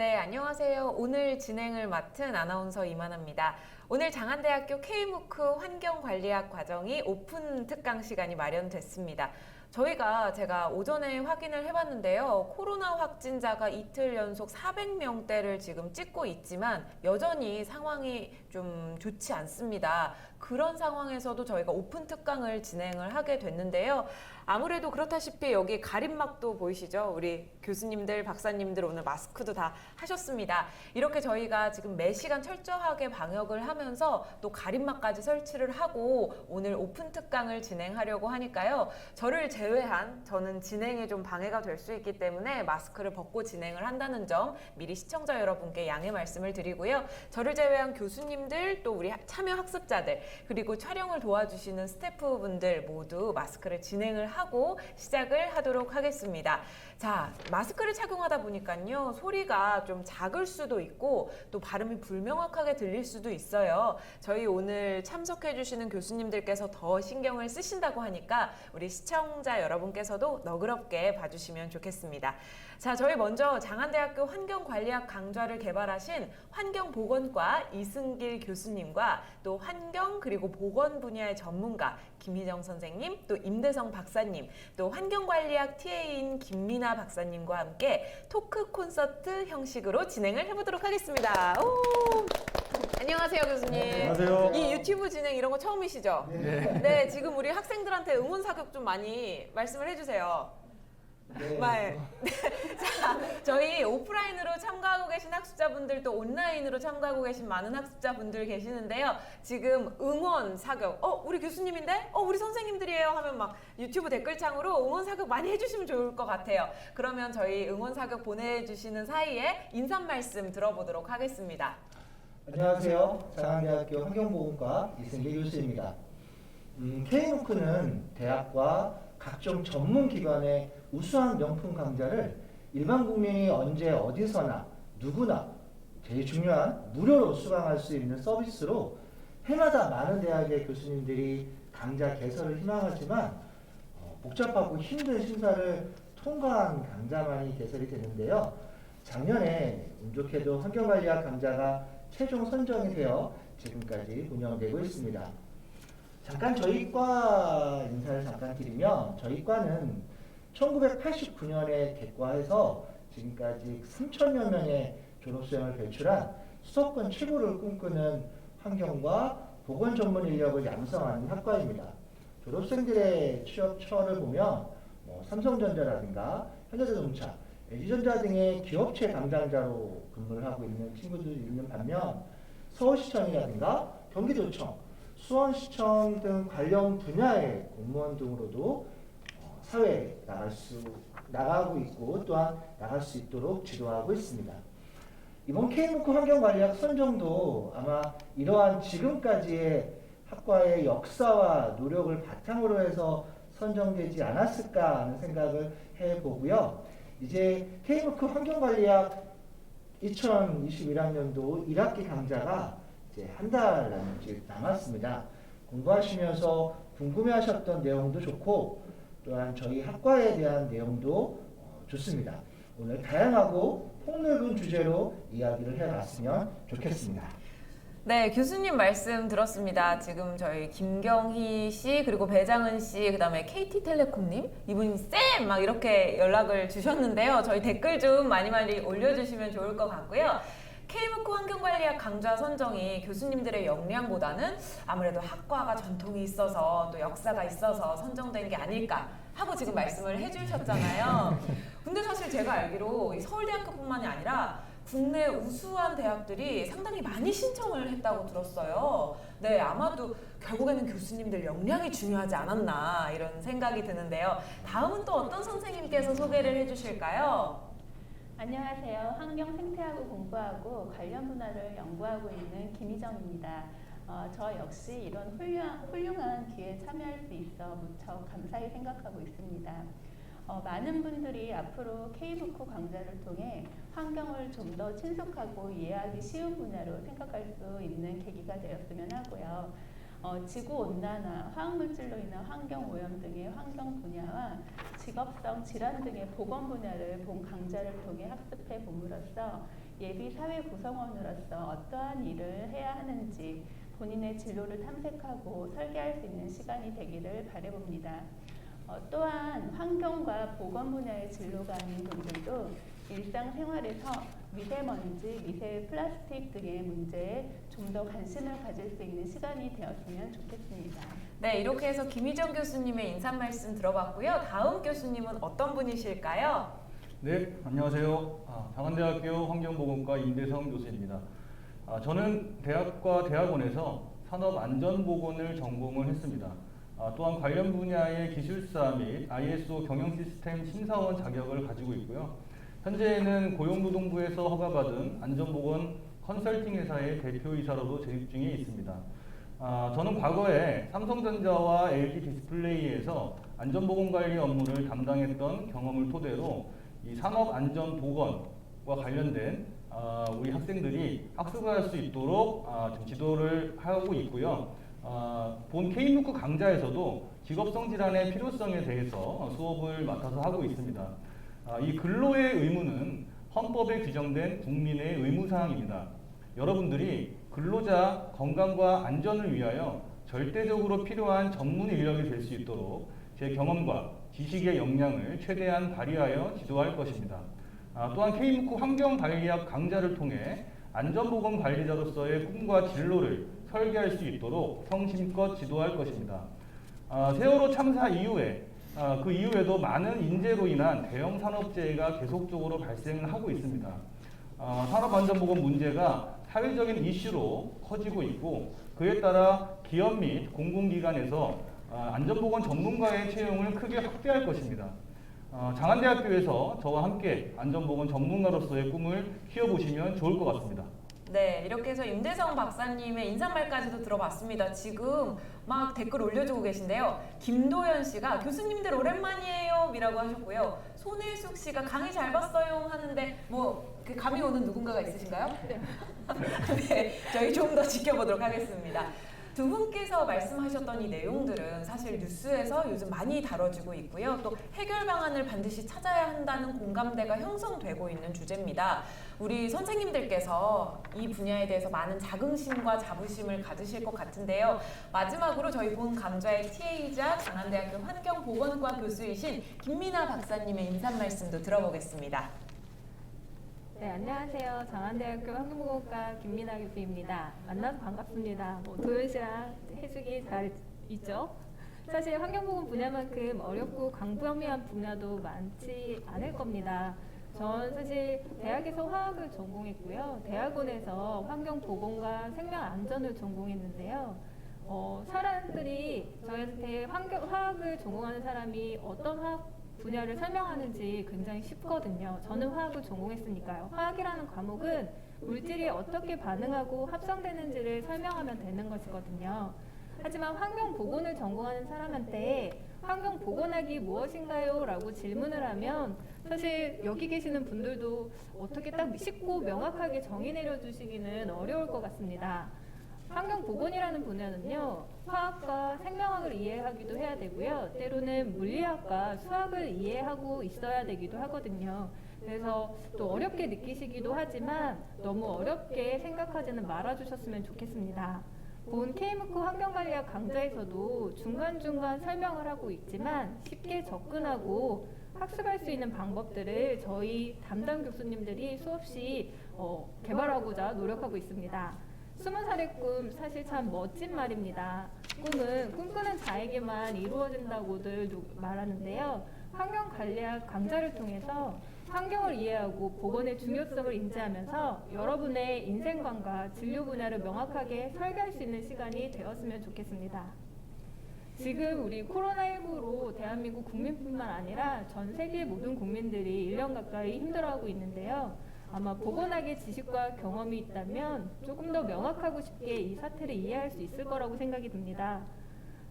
네, 안녕하세요. 오늘 진행을 맡은 아나운서 이만아입니다. 오늘 장안대학교 K무크 환경관리학 과정이 오픈 특강 시간이 마련됐습니다. 제가 오전에 확인을 해봤는데요. 코로나 확진자가 이틀 연속 400명대를 지금 찍고 있지만 여전히 상황이 좀 좋지 않습니다. 그런 상황에서도 저희가 오픈 특강을 진행을 하게 됐는데요. 아무래도 그렇다시피 여기 가림막도 보이시죠? 우리 교수님들, 박사님들 오늘 마스크도 다 하셨습니다. 이렇게 저희가 지금 매 시간 철저하게 방역을 하면서 또 가림막까지 설치를 하고 오늘 오픈 특강을 진행하려고 하니까요. 저를 제외한 저는 진행에 좀 방해가 될 수 있기 때문에 마스크를 벗고 진행을 한다는 점 미리 시청자 여러분께 양해 말씀을 드리고요. 저를 제외한 교수님들 또 우리 참여 학습자들 그리고 촬영을 도와주시는 스태프분들 모두 마스크를 진행을 하고 시작을 하도록 하겠습니다. 자, 마스크를 착용하다 보니까요. 소리가 좀 작을 수도 있고 또 발음이 불명확하게 들릴 수도 있어요. 저희 오늘 참석해 주시는 교수님들께서 더 신경을 쓰신다고 하니까 우리 시청자 여러분께서도 너그럽게 봐주시면 좋겠습니다. 자, 저희 먼저 장안대학교 환경관리학 강좌를 개발하신 환경보건과 이승길 교수님과 또 환경 그리고 보건 분야의 전문가 김희정 선생님, 또 임대성 박사님, 또 환경관리학 TA인 김민아 박사님과 함께 토크 콘서트 형식으로 진행을 해보도록 하겠습니다. 오! 안녕하세요, 교수님. 안녕하세요. 이 유튜브 진행 이런 거 처음이시죠? 네, 지금 우리 학생들한테 응원 사격 좀 많이 말씀을 해주세요. 네. 자, 저희 오프라인으로 참가하고 계신 학습자분들 또 온라인으로 참가하고 계신 많은 학습자분들 계시는데요. 지금 응원 사격, 우리 교수님인데? 우리 선생님들이에요 하면 막 유튜브 댓글창으로 응원 사격 많이 해주시면 좋을 것 같아요. 그러면 저희 응원 사격 보내주시는 사이에 인사 말씀 들어보도록 하겠습니다. 안녕하세요. 장안대학교 환경보건과 이승길 교수입니다. K무크는 대학과 각종 전문기관의 우수한 명품 강좌를 일반 국민이 언제 어디서나 누구나 제일 중요한 무료로 수강할 수 있는 서비스로 해마다 많은 대학의 교수님들이 강좌 개설을 희망하지만 복잡하고 힘든 심사를 통과한 강좌만이 개설이 되는데요. 작년에 운 좋게도 환경관리학 강좌가 최종 선정이 되어 지금까지 운영되고 있습니다. 잠깐 저희 과 인사를 잠깐 드리면 저희 과는 1989년에 개과해서 지금까지 3,000여 명의 졸업생을 배출한 수도권 최고를 꿈꾸는 환경과 보건 전문 인력을 양성하는 학과입니다. 졸업생들의 취업처를 보면 삼성전자라든가 현대자동차, LG전자 등의 기업체 담당자로 근무를 하고 있는 친구들이 있는 반면 서울시청이라든가 경기도청, 수원시청 등 관련 분야의 공무원 등으로도 사회에 나가고 있고 또한 나갈 수 있도록 지도하고 있습니다. 이번 K무크 환경관리학 선정도 아마 이러한 지금까지의 학과의 역사와 노력을 바탕으로 해서 선정되지 않았을까 하는 생각을 해보고요. 이제 K무크 환경관리학 2021학년도 1학기 강좌가 이제 한 달 남았습니다. 공부하시면서 궁금해하셨던 내용도 좋고 또한 저희 학과에 대한 내용도 좋습니다. 오늘 다양하고 폭넓은 주제로 이야기를 해봤으면 좋겠습니다. 네, 교수님 말씀 들었습니다. 지금 저희 김경희 씨 그리고 배장은 씨 그다음에 KT텔레콤님 이분이 쌤! 막 이렇게 연락을 주셨는데요. 저희 댓글 좀 많이 올려주시면 좋을 것 같고요. K무크 환경관리학 강좌 선정이 교수님들의 역량보다는 아무래도 학과가 전통이 있어서 또 역사가 있어서 선정된 게 아닐까 하고 지금 말씀을 해주셨잖아요. 근데 사실 제가 알기로 이 서울대학교뿐만이 아니라 국내 우수한 대학들이 상당히 많이 신청을 했다고 들었어요. 네, 아마도 결국에는 교수님들 역량이 중요하지 않았나 이런 생각이 드는데요. 다음은 또 어떤 선생님께서 소개를 해주실까요? 안녕하세요. 환경 생태학을 공부하고 관련 분야를 연구하고 있는 김희정입니다. 저 역시 이런 훌륭한 기회에 참여할 수 있어 무척 감사히 생각하고 있습니다. 많은 분들이 앞으로 K무크 강좌를 통해 환경을 좀 더 친숙하고 이해하기 쉬운 분야로 생각할 수 있는 계기가 되었으면 하고요. 지구온난화, 화학물질로 인한 환경오염 등의 환경 분야와 직업성 질환 등의 보건 분야를 본 강좌를 통해 학습해 봄으로써 예비 사회 구성원으로서 어떠한 일을 해야 하는지 본인의 진로를 탐색하고 설계할 수 있는 시간이 되기를 바라봅니다. 또한 환경과 보건 분야의 진로가 아닌 분들도 일상생활에서 미세먼지, 미세 플라스틱 등의 문제에 좀 더 관심을 가질 수 있는 시간이 되었으면 좋겠습니다. 네, 이렇게 해서 김희정 교수님의 인사 말씀 들어봤고요. 다음 교수님은 어떤 분이실까요? 네, 안녕하세요. 장안대학교 환경보건과 임대성 교수입니다. 저는 대학과 대학원에서 산업안전보건을 전공을 했습니다. 또한 관련 분야의 기술사 및 ISO 경영시스템 심사원 자격을 가지고 있고요. 현재는 고용노동부에서 허가받은 안전보건 컨설팅 회사의 대표이사로도 재직 중에 있습니다. 저는 과거에 삼성전자와 LG 디스플레이에서 안전보건관리 업무를 담당했던 경험을 토대로 이 산업안전보건과 관련된 우리 학생들이 학습을 할 수 있도록 좀 지도를 하고 있고요. 본 K무크 강좌에서도 직업성 질환의 필요성에 대해서 수업을 맡아서 하고 있습니다. 이 근로의 의무는 헌법에 규정된 국민의 의무사항입니다. 여러분들이 근로자 건강과 안전을 위하여 절대적으로 필요한 전문 인력이 될 수 있도록 제 경험과 지식의 역량을 최대한 발휘하여 지도할 것입니다. 또한 K무크 환경관리학 강좌를 통해 안전보건관리자로서의 꿈과 진로를 설계할 수 있도록 성심껏 지도할 것입니다. 세월호 참사 이후에 그 이후에도 많은 인재로 인한 대형 산업재해가 계속적으로 발생하고 있습니다. 산업안전보건 문제가 사회적인 이슈로 커지고 있고 그에 따라 기업 및 공공기관에서 안전보건 전문가의 채용을 크게 확대할 것입니다. 장안대학교에서 저와 함께 안전보건 전문가로서의 꿈을 키워보시면 좋을 것 같습니다. 네, 이렇게 해서 임대성 박사님의 인사말까지도 들어봤습니다. 지금 막 댓글 올려주고 계신데요. 김도현 씨가 교수님들 오랜만이에요 이라고 하셨고요. 손혜숙 씨가 강의 잘 봤어요 하는데 그 감이 오는 누군가가 있으신가요? 네, 저희 좀 더 지켜보도록 하겠습니다. 두 분께서 말씀하셨던 이 내용들은 사실 뉴스에서 요즘 많이 다뤄지고 있고요. 또 해결 방안을 반드시 찾아야 한다는 공감대가 형성되고 있는 주제입니다. 우리 선생님들께서 이 분야에 대해서 많은 자긍심과 자부심을 가지실 것 같은데요. 마지막으로 저희 본 강좌의 TA이자 장안대학교 환경보건과 교수이신 김민아 박사님의 인사 말씀도 들어보겠습니다. 네, 안녕하세요. 장안대학교 환경보건과 김민아 교수입니다. 만나서 반갑습니다. 도현 씨랑 혜숙이 잘 있죠? 사실 환경보건 분야만큼 어렵고 광범위한 분야도 많지 않을 겁니다. 전 사실 대학에서 화학을 전공했고요. 대학원에서 환경보건과 생명안전을 전공했는데요. 사람들이 저한테 화학을 전공하는 사람이 어떤 화학 분야를 설명하는지 굉장히 쉽거든요. 저는 화학을 전공했으니까요. 화학이라는 과목은 물질이 어떻게 반응하고 합성되는지를 설명하면 되는 것이거든요. 하지만 환경보건을 전공하는 사람한테 환경보건학이 무엇인가요? 라고 질문을 하면 사실 여기 계시는 분들도 어떻게 딱 쉽고 명확하게 정의 내려주시기는 어려울 것 같습니다. 환경보건이라는 분야는요, 화학과 생명학을 이해하기도 해야 되고요, 때로는 물리학과 수학을 이해하고 있어야 되기도 하거든요. 그래서 또 어렵게 느끼시기도 하지만 너무 어렵게 생각하지는 말아주셨으면 좋겠습니다. 본 K무크 환경관리학 강좌에서도 중간중간 설명을 하고 있지만 쉽게 접근하고 학습할 수 있는 방법들을 저희 담당 교수님들이 수없이 개발하고자 노력하고 있습니다. 20살의 꿈, 사실 참 멋진 말입니다. 꿈은 꿈꾸는 자에게만 이루어진다고들 말하는데요. 환경관리학 강좌를 통해서 환경을 이해하고 보건의 중요성을 인지하면서 여러분의 인생관과 진료 분야를 명확하게 설계할 수 있는 시간이 되었으면 좋겠습니다. 지금 우리 코로나19로 대한민국 국민뿐만 아니라 전 세계 모든 국민들이 1년 가까이 힘들어하고 있는데요. 아마 보건학의 지식과 경험이 있다면 조금 더 명확하고 쉽게 이 사태를 이해할 수 있을 거라고 생각이 듭니다.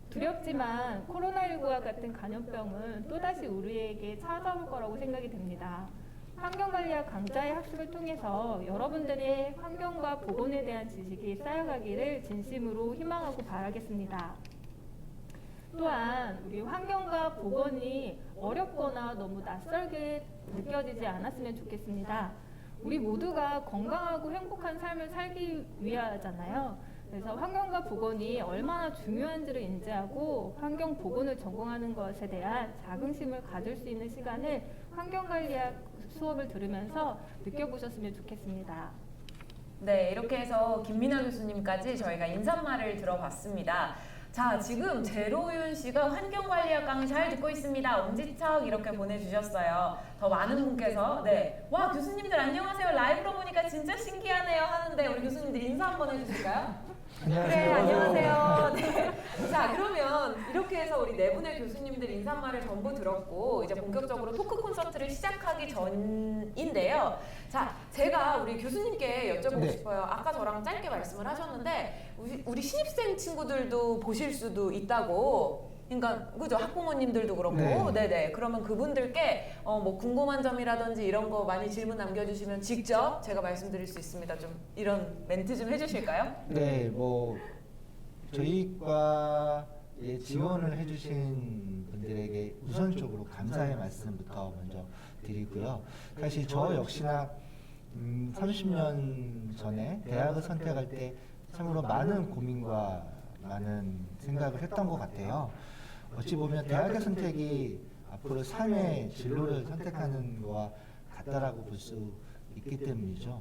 두렵지만 코로나19와 같은 감염병은 또다시 우리에게 찾아올 거라고 생각이 됩니다. 환경관리학 강좌의 학습을 통해서 여러분들의 환경과 보건에 대한 지식이 쌓여가기를 진심으로 희망하고 바라겠습니다. 또한 우리 환경과 보건이 어렵거나 너무 낯설게 느껴지지 않았으면 좋겠습니다. 우리 모두가 건강하고 행복한 삶을 살기 위하잖아요. 그래서 환경과 보건이 얼마나 중요한지를 인지하고 환경 보건을 전공하는 것에 대한 자긍심을 가질 수 있는 시간을 환경관리학 수업을 들으면서 느껴보셨으면 좋겠습니다. 네, 이렇게 해서 김민아 교수님까지 저희가 인사말을 들어봤습니다. 자, 지금 제로윤 씨가 환경관리학 강의 잘 듣고 있습니다. 엄지척 이렇게 보내주셨어요. 더 많은 분께서 네, 와 교수님들 안녕하세요. 라이브로 보니까 진짜 신기하네요 하는데 우리 교수님들 인사 한번 해주실까요? 그래, 안녕하세요. 네. 자, 그러면 이렇게 해서 우리 네 분의 교수님들 인사말을 전부 들었고 이제 본격적으로 토크 콘서트를 시작하기 전인데요. 자, 제가 우리 교수님께 여쭤보고 네. 싶어요. 아까 저랑 짧게 말씀을 하셨는데 우리 신입생 친구들도 보실 수도 있다고. 그러니까 그죠, 학부모님들도 그렇고, 네. 네네. 그러면 그분들께 뭐 궁금한 점이라든지 이런 거 많이 질문 남겨주시면 직접 제가 말씀드릴 수 있습니다. 좀 이런 멘트 좀 해주실까요? 네, 뭐 저희과에 지원을 해주신 분들에게 우선적으로 감사의 말씀부터 먼저 드리고요. 사실 저 역시나 30년 전에 대학을 선택할 때 참으로 많은 고민과 많은 생각을 했던 것 같아요. 어찌 보면 대학의 선택이 앞으로 삶의 진로를 선택하는 거와 같다라고 볼 수 있기 때문이죠.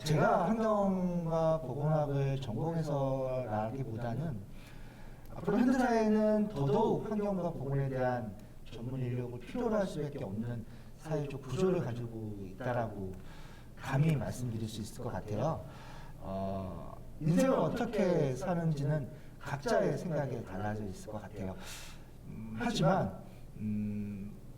제가 환경과 보건학을 전공해서라기보다는 앞으로 현대사회는 더더욱 환경과 보건에 대한 전문 인력을 필요로 할 수밖에 없는 사회적 구조를 가지고 있다라고 감히 말씀드릴 수 있을 것 같아요. 인생을 어떻게 사는지는 각자의 생각에 달라져 있을 것 같아요. 하지만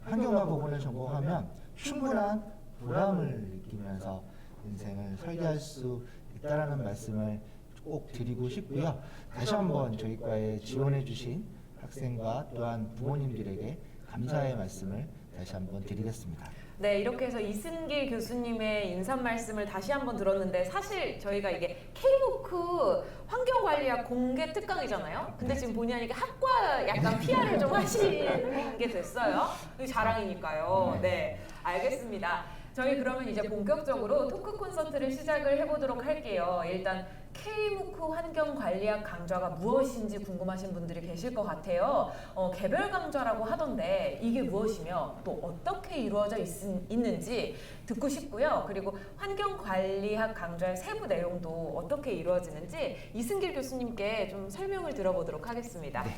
환경과 보건을 전공하면 충분한 보람을 느끼면서 인생을 설계할 수 있다라는 말씀을 꼭 드리고 싶고요. 다시 한번 저희 과에 지원해 주신 학생과 또한 부모님들에게 감사의 말씀을 다시 한번 드리겠습니다. 네, 이렇게 해서 이승길 교수님의 인사 말씀을 다시 한번 들었는데 사실 저희가 이게 K무크 환경관리학 공개 특강이잖아요. 근데 지금 본의 아니게 학과 약간 PR을 좀 하시는 게 됐어요. 이게 자랑이니까요. 네, 알겠습니다. 저희 그러면 이제 본격적으로 토크 콘서트를 시작을 해보도록 할게요. 일단 K무크 환경관리학 강좌가 무엇인지 궁금하신 분들이 계실 것 같아요. 개별 강좌라고 하던데 이게 무엇이며 또 어떻게 이루어져 있는지 듣고 싶고요. 그리고 환경관리학 강좌의 세부 내용도 어떻게 이루어지는지 이승길 교수님께 좀 설명을 들어보도록 하겠습니다. 네.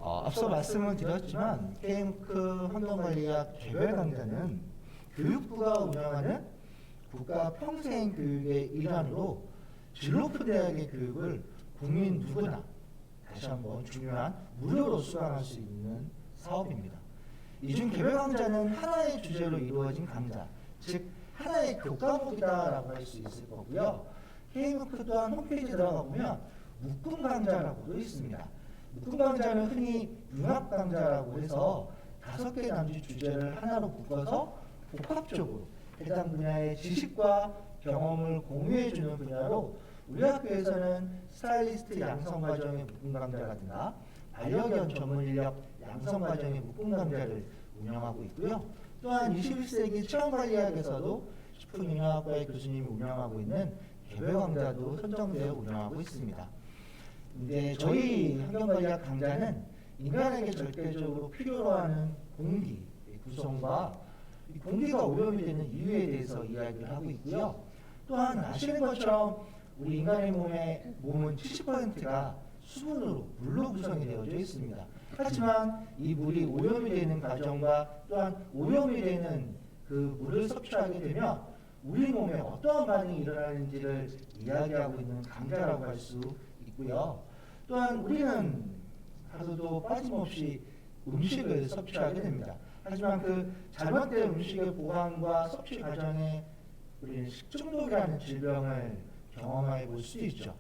앞서 말씀을 드렸지만 K무크 환경관리학 개별 강좌는 교육부가 운영하는 국가 평생교육의 일환으로 질 높은 대학의 교육을 국민 누구나 다시 한번 중요한 무료로 수강할 수 있는 사업입니다. 이중 개별 강좌는 하나의 주제로 이루어진 강좌, 즉 하나의 교과목이다라고 할 수 있을 거고요. K무크 또한 홈페이지에 들어가 보면 묶음 강좌라고도 있습니다. 묶음 강좌는 흔히 융합 강좌라고 해서 5개 남짓 주제를 하나로 묶어서 복합적으로 해당 분야의 지식과 경험을 공유해주는 분야로 우리 학교에서는 스타일리스트 양성 과정의 묶음 강좌라든가 반려견 전문 인력 양성 과정의 묶음 강좌를 운영하고 있고요. 또한 21세기 체험관리학에서도 식품영양학과의 교수님이 운영하고 있는 개별 강좌도 선정되어 운영하고 있습니다. 근데 저희 환경관리학 강좌는 인간에게 절대적으로 필요로 하는 공기 구성과 이 공기가 오염이 되는 이유에 대해서 이야기를 하고 있고요. 또한 아시는 것처럼 우리 인간의 몸은 70%가 수분으로 물로 구성이 되어져 있습니다. 하지만 이 물이 오염이 되는 과정과 또한 오염이 되는 그 물을 섭취하게 되면 우리 몸에 어떠한 반응이 일어나는지를 이야기하고 있는 강좌라고 할 수 있고요. 또한 우리는 하루도 빠짐없이 음식을 섭취하게 됩니다. 하지만 그 잘못된 음식의 보관과 섭취 과정에 우리는 식중독이라는 질병을 경험해 볼 수도 있죠.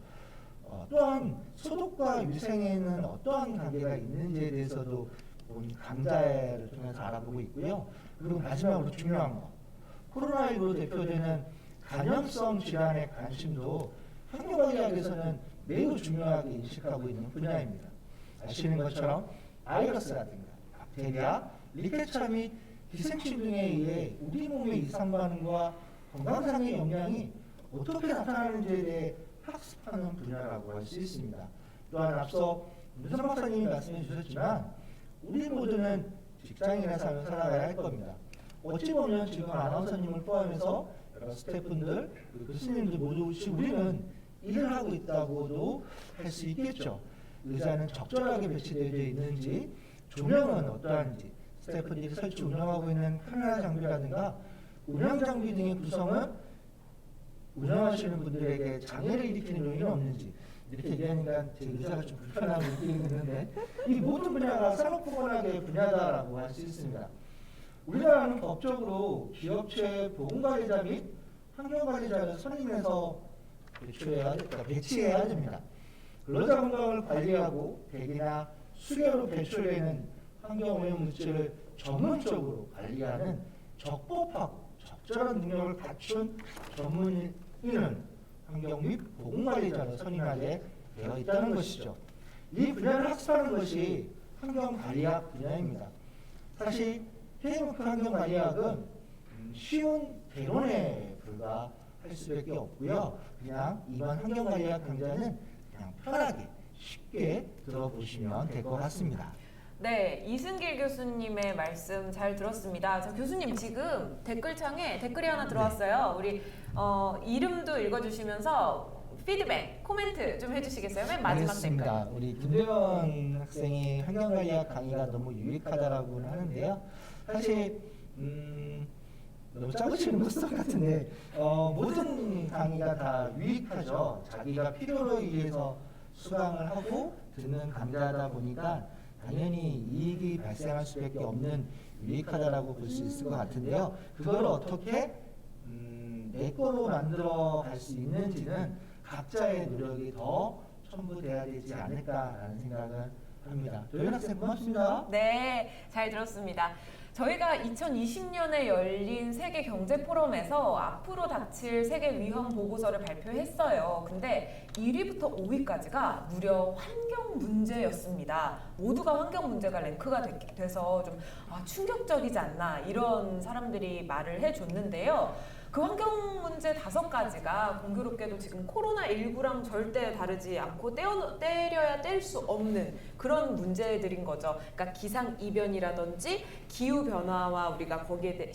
또한 소독과 위생에는 어떠한 관계가 있는지에 대해서도 본 강좌를 통해서 알아보고 있고요. 그리고 마지막으로 중요한 거, 코로나19로 대표되는 감염성 질환의 관심도 환경관리학에서는 매우 중요하게 인식하고 있는 분야입니다. 아시는 것처럼 바이러스라든가 박테리아, 리케차 및 기생충 등에 의해 우리 몸의 이상 반응과 건강상의 영향이 어떻게 나타나는지에 대해 학습하는 분야라고 할 수 있습니다. 또한 앞서 윤선 박사님이 말씀해 주셨지만 우리 모두는 직장인의 삶을 살아가야 할 겁니다. 어찌 보면 지금 아나운서님을 포함해서 여러 스태프분들, 그리고 교수님들 모두 우리는 일을 하고 있다고도 할 수 있겠죠. 의자는 적절하게 배치되어 있는지, 조명은 어떠한지, 스태프들이 설치 운영하고 있는 카메라 장비라든가 운영 장비 등의 구성은 운영하시는 분들에게 장애를 일으키는 요인은 없는지, 이렇게 얘기하니까 제 의사가 좀 불편함을 느끼고 있는데 이 모든 분야가 산업보건학의 분야다라고 할 수 있습니다. 우리나라는 법적으로 기업체 보건관리자 및 환경관리자를 선임해서 배치해야 됩니다. 근로자 건강을 관리하고 대기나 수계로 배출되는 환경오염 물질을 전문적으로 관리하는 적법하고 적절한 능력을 갖춘 전문인은 환경 및 보건관리자를 선임하게 되어 있다는 것이죠. 이 분야를 학습하는 것이 환경관리학 분야입니다. 사실 KMK 환경관리학은 쉬운 대론에 불과할 수밖에 없고요. 그냥 이번 환경관리학 강좌는 그냥 편하게 쉽게 들어보시면 될 것 같습니다. 네, 이승길 교수님의 말씀 잘 들었습니다. 자, 교수님 지금 댓글창에 댓글이 하나 들어왔어요. 우리 이름도 읽어주시면서 피드백, 코멘트 좀 해주시겠어요? 맨 마지막 알겠습니다. 댓글. 우리 김대원 학생이 환경관리학 강의가 너무 유익하다라고 하는데요. 사실 너무 짜고치는 것도 같은데 모든 강의가 다 유익하죠. 자기가 필요로 의해서 수강을 하고 듣는 강좌다 보니까 당연히 이익이 발생할 수밖에 없는 유익하다라고 볼 수 있을 것 같은데요. 그걸 어떻게 내 거로 만들어 갈 수 있는지는 각자의 노력이 더 첨부돼야 되지 않을까라는 생각을 합니다. 도현 학생 고맙습니다. 네, 잘 들었습니다. 저희가 2020년에 열린 세계 경제 포럼에서 앞으로 닥칠 세계 위험 보고서를 발표했어요. 근데 1위부터 5위까지가 무려 환경 문제였습니다. 모두가 환경 문제가 랭크가 돼서 좀 충격적이지 않나 이런 사람들이 말을 해줬는데요. 그 환경 문제 5가지가 공교롭게도 지금 코로나19랑 절대 다르지 않고 때려야 뗄 수 없는 그런 문제들인 거죠. 그러니까 기상이변이라든지 기후변화와 우리가 거기에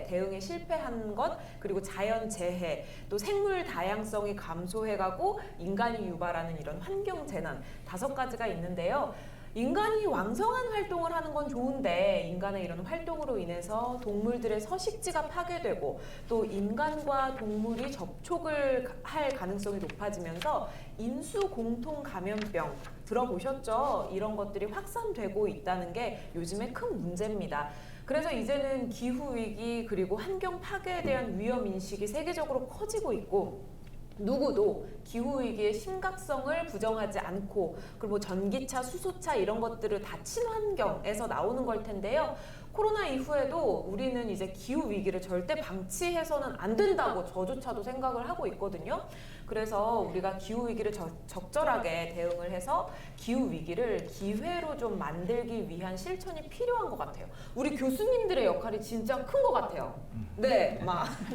대응에 실패한 것, 그리고 자연재해, 또 생물 다양성이 감소해가고 인간이 유발하는 이런 환경재난 5가지가 있는데요. 인간이 왕성한 활동을 하는 건 좋은데 인간의 이런 활동으로 인해서 동물들의 서식지가 파괴되고 또 인간과 동물이 접촉을 할 가능성이 높아지면서 인수공통 감염병 들어보셨죠? 이런 것들이 확산되고 있다는 게 요즘의 큰 문제입니다. 그래서 이제는 기후위기 그리고 환경 파괴에 대한 위험인식이 세계적으로 커지고 있고 누구도 기후위기의 심각성을 부정하지 않고 그리고 전기차, 수소차 이런 것들을 다 친환경에서 나오는 걸 텐데요. 코로나 이후에도 우리는 이제 기후위기를 절대 방치해서는 안 된다고 저조차도 생각을 하고 있거든요. 그래서 우리가 기후위기를 적절하게 대응을 해서 기후위기를 기회로 좀 만들기 위한 실천이 필요한 것 같아요. 우리 교수님들의 역할이 진짜 큰 것 같아요. 네,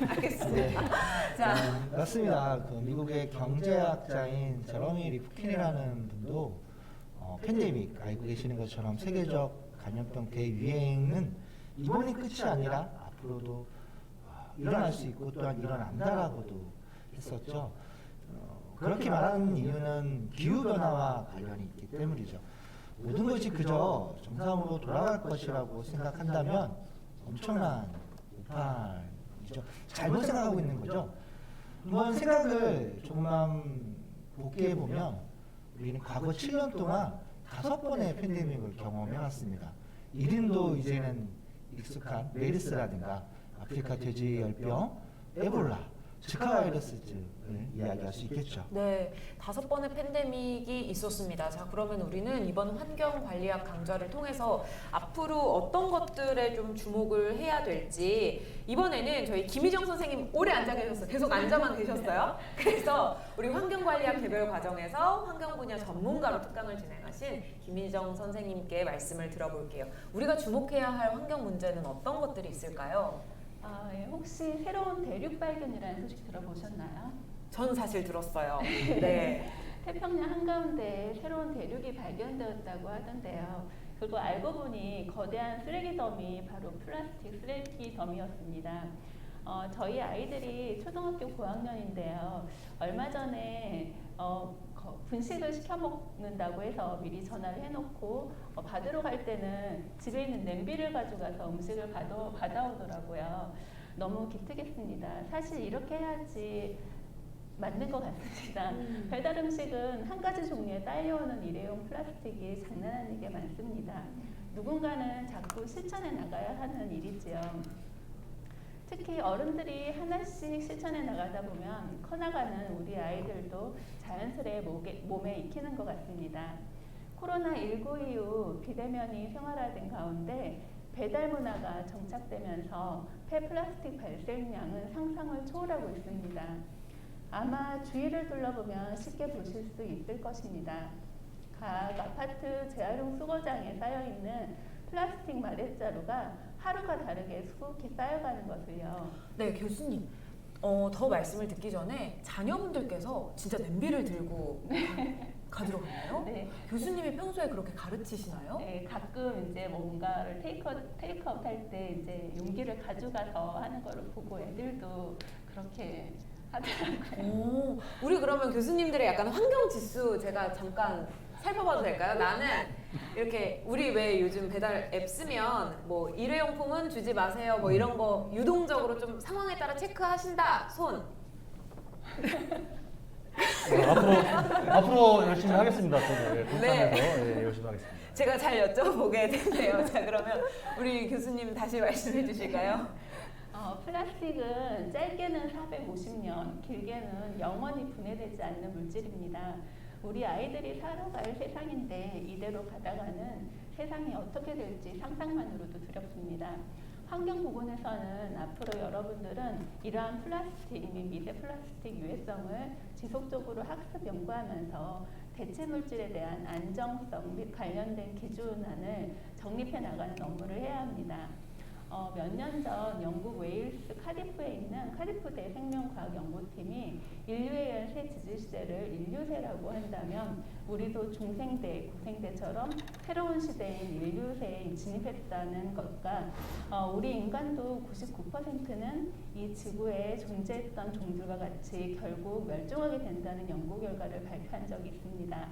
알겠습니다. 자, 맞습니다. 그 미국의 경제학자인 제러미 리프킨이라는 분도 팬데믹 알고 계시는 것처럼 세계적 감염병 대유행은 이번이 끝이 아니라 앞으로도 일어날 수 있고 또한 일어난다라고도 했었죠. 그렇게 말하는 이유는 기후변화와 관련이 있기 때문이죠. 모든 것이 그저 정상으로 돌아갈 것이라고 생각한다면 엄청난 오판이죠. 잘못 생각하고 있는 거죠. 한번 생각을 조금만 복귀해보면 우리는 과거 7년 동안 5번의 팬데믹을 경험해왔습니다. 이름도 이제는 익숙한 메르스라든가 아프리카 돼지열병, 에볼라, 지카 바이러스를 이야기할 수 있겠죠. 네, 5번의 팬데믹이 있었습니다. 자, 그러면 우리는 이번 환경관리학 강좌를 통해서 앞으로 어떤 것들에 좀 주목을 해야 될지 이번에는 저희 김희정 선생님 오래 앉아 계셨어요. 계속 앉아만 계셨어요. 그래서 우리 환경관리학 개별 과정에서 환경 분야 전문가로 특강을 진행하신 김희정 선생님께 말씀을 들어볼게요. 우리가 주목해야 할 환경 문제는 어떤 것들이 있을까요? 예, 혹시 새로운 대륙 발견이라는 소식 들어보셨나요? 전 사실 들었어요. 네. 태평양 한가운데 새로운 대륙이 발견되었다고 하던데요. 그리고 알고 보니 거대한 쓰레기 덤이 바로 플라스틱 쓰레기 덤이었습니다. 저희 아이들이 초등학교 고학년인데요. 얼마 전에 분식을 시켜 먹는다고 해서 미리 전화를 해놓고 받으러 갈 때는 집에 있는 냄비를 가져가서 음식을 받아오더라고요. 너무 기특했습니다. 사실 이렇게 해야지 맞는 것 같습니다. 배달 음식은 한 가지 종류에 딸려오는 일회용 플라스틱이 장난 아니게 많습니다. 누군가는 자꾸 실천해 나가야 하는 일이지요. 특히 어른들이 하나씩 실천해 나가다 보면 커나가는 우리 아이들도 자연스레 몸에 익히는 것 같습니다. 코로나19 이후 비대면이 생활화된 가운데 배달 문화가 정착되면서 폐플라스틱 발생량은 상상을 초월하고 있습니다. 아마 주위를 둘러보면 쉽게 보실 수 있을 것입니다. 각 아파트 재활용 수거장에 쌓여있는 플라스틱 마대자루가 하루가 다르게 수북히 쌓여가는 것을요. 네, 교수님. 더 말씀을 듣기 전에 자녀분들께서 진짜 냄비를 들고 가지러 갔나요? 네. 교수님이 평소에 그렇게 가르치시나요? 네, 가끔 이제 뭔가를 테이크아웃 할 때 이제 용기를 가져가서 하는 거를 보고 애들도 그렇게 하더라고요. 우리 그러면 교수님들의 약간 환경 지수 제가 잠깐 살펴봐도 될까요? 나는 이렇게 우리 왜 요즘 배달 앱 쓰면 뭐 일회용품은 주지 마세요 뭐 이런 거 유동적으로 좀 상황에 따라 체크하신다 손. 앞으로 열심히 하겠습니다. 저도 불편해서 열심히 하겠습니다. 제가 잘 여쭤보게 됐네요. 자, 그러면 우리 교수님 다시 말씀해 주실까요? 플라스틱은 짧게는 450년, 길게는 영원히 분해되지 않는 물질입니다. 우리 아이들이 살아갈 세상인데 이대로 가다가는 세상이 어떻게 될지 상상만으로도 두렵습니다. 환경보건에서는 앞으로 여러분들은 이러한 플라스틱 및 미세 플라스틱 유해성을 지속적으로 학습 연구하면서 대체 물질에 대한 안정성 및 관련된 기준안을 정립해 나가는 업무를 해야 합니다. 몇 년 전 영국 웨일스 카디프에 있는 카디프대 생명과학연구팀이 인류에 의한 새 지질세를 인류세라고 한다면 우리도 중생대, 구생대처럼 새로운 시대인 인류세에 진입했다는 것과 우리 인간도 99%는 이 지구에 존재했던 종들과 같이 결국 멸종하게 된다는 연구 결과를 발표한 적이 있습니다.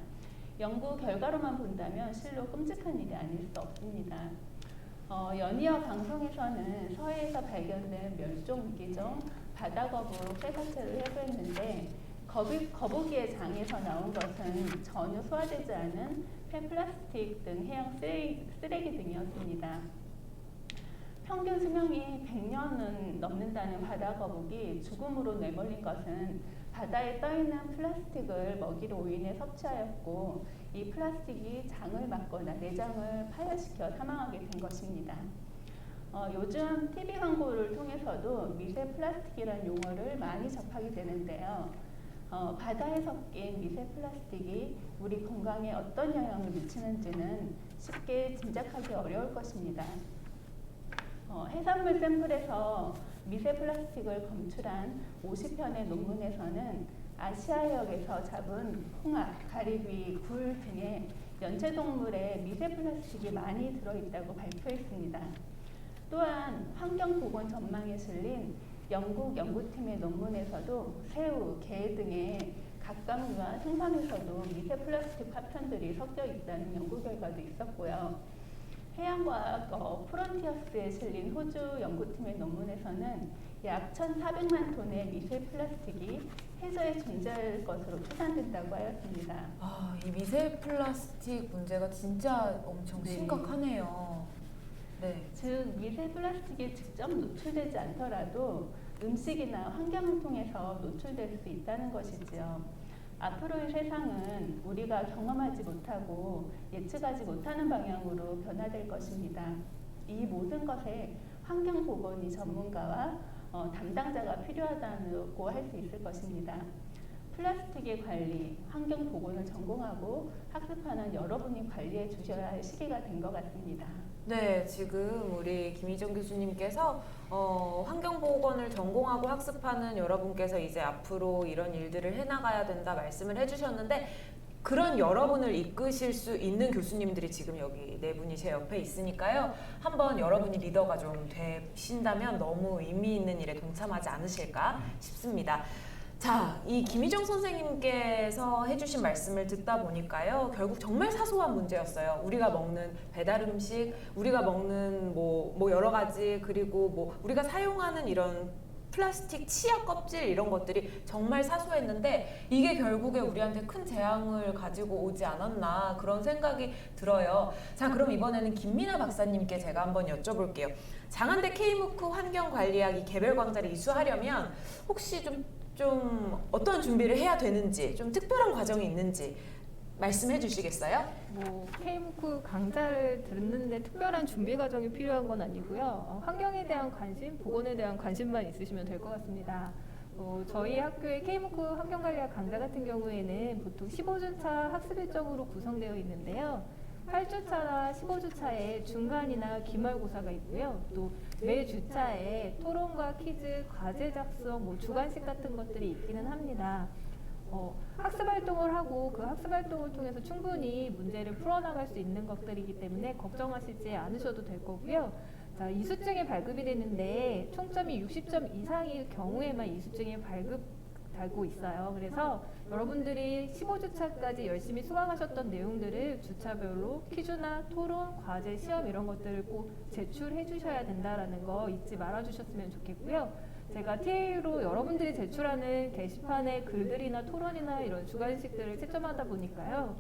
연구 결과로만 본다면 실로 끔찍한 일이 아닐 수 없습니다. 연이어 방송에서는 서해에서 발견된 멸종위기종 바다거북 폐사체를 해부했는데 거북이의 장에서 나온 것은 전혀 소화되지 않은 폐플라스틱 등 해양 쓰레기 등이었습니다. 평균 수명이 100년은 넘는다는 바다거북이 죽음으로 내몰린 것은 바다에 떠있는 플라스틱을 먹이로 오인해 섭취하였고 이 플라스틱이 장을 막거나 내장을 파열시켜 사망하게 된 것입니다. 요즘 TV 광고를 통해서도 미세 플라스틱이라는 용어를 많이 접하게 되는데요. 바다에 섞인 미세 플라스틱이 우리 건강에 어떤 영향을 미치는지는 쉽게 짐작하기 어려울 것입니다. 해산물 샘플에서 미세 플라스틱을 검출한 50편의 논문에서는 아시아 해역에서 잡은 홍합, 가리비, 굴 등의 연체동물에 미세 플라스틱이 많이 들어있다고 발표했습니다. 또한 환경보건 전망에 실린 영국 연구팀의 논문에서도 새우, 게 등의 갑각류와 생선에서도 미세 플라스틱 파편들이 섞여 있다는 연구 결과도 있었고요. 해양과학 프론티어스에 실린 호주 연구팀의 논문에서는 약 1,400만 톤의 미세 플라스틱이 해저에 존재할 것으로 추산된다고 하였습니다. 이 미세 플라스틱 문제가 진짜 엄청 네. 심각하네요. 네. 즉 미세 플라스틱이 직접 노출되지 않더라도 음식이나 환경을 통해서 노출될 수 있다는 것이지요. 앞으로의 세상은 우리가 경험하지 못하고 예측하지 못하는 방향으로 변화될 것입니다. 이 모든 것에 환경보건이 전문가와 담당자가 필요하다고 할 수 있을 것입니다. 플라스틱의 관리, 환경보건을 전공하고 학습하는 여러분이 관리해 주셔야 할 시기가 된 것 같습니다. 네, 지금 우리 김희정 교수님께서 환경보건을 전공하고 학습하는 여러분께서 이제 앞으로 이런 일들을 해나가야 된다 말씀을 해주셨는데, 그런 여러분을 이끄실 수 있는 교수님들이 지금 여기 네 분이 제 옆에 있으니까요. 한번 여러분이 리더가 좀 되신다면 너무 의미 있는 일에 동참하지 않으실까 싶습니다. 자, 이 김희정 선생님께서 해주신 말씀을 듣다 보니까요, 결국 정말 사소한 문제였어요. 우리가 먹는 배달 음식, 우리가 먹는 뭐 여러 가지, 그리고 뭐 우리가 사용하는 이런 플라스틱 치약 껍질 이런 것들이 정말 사소했는데 이게 결국에 우리한테 큰 재앙을 가지고 오지 않았나 그런 생각이 들어요. 자, 그럼 이번에는 김민아 박사님께 제가 한번 여쭤볼게요. 장안대 K무크 환경관리학 이 개별 강좌를 이수하려면 혹시 좀 어떤 준비를 해야 되는지, 좀 특별한 과정이 있는지 말씀해 주시겠어요? 뭐 K무크 강좌를 듣는데 특별한 준비 과정이 필요한 건 아니고요. 환경에 대한 관심, 보건에 대한 관심만 있으시면 될 것 같습니다. 저희 학교의 K무크 환경관리학 강좌 같은 경우에는 보통 15주차 학습 일정으로 구성되어 있는데요. 8주차나 15주차에 중간이나 기말고사가 있고요. 또 매 주차에 토론과 퀴즈, 과제 작성, 뭐 주관식 같은 것들이 있기는 합니다. 학습 활동을 하고 그 학습 활동을 통해서 충분히 문제를 풀어나갈 수 있는 것들이기 때문에 걱정하시지 않으셔도 될 거고요. 자, 이수증이 발급이 되는데 총점이 60점 이상일 경우에만 이수증이 달고 있어요. 그래서 여러분들이 15주차까지 열심히 수강하셨던 내용들을 주차별로 퀴즈나 토론, 과제, 시험 이런 것들을 꼭 제출해 주셔야 된다라는 거 잊지 말아 주셨으면 좋겠고요. 제가 TA로 여러분들이 제출하는 게시판에 글들이나 토론이나 이런 주관식들을 채점하다 보니까요.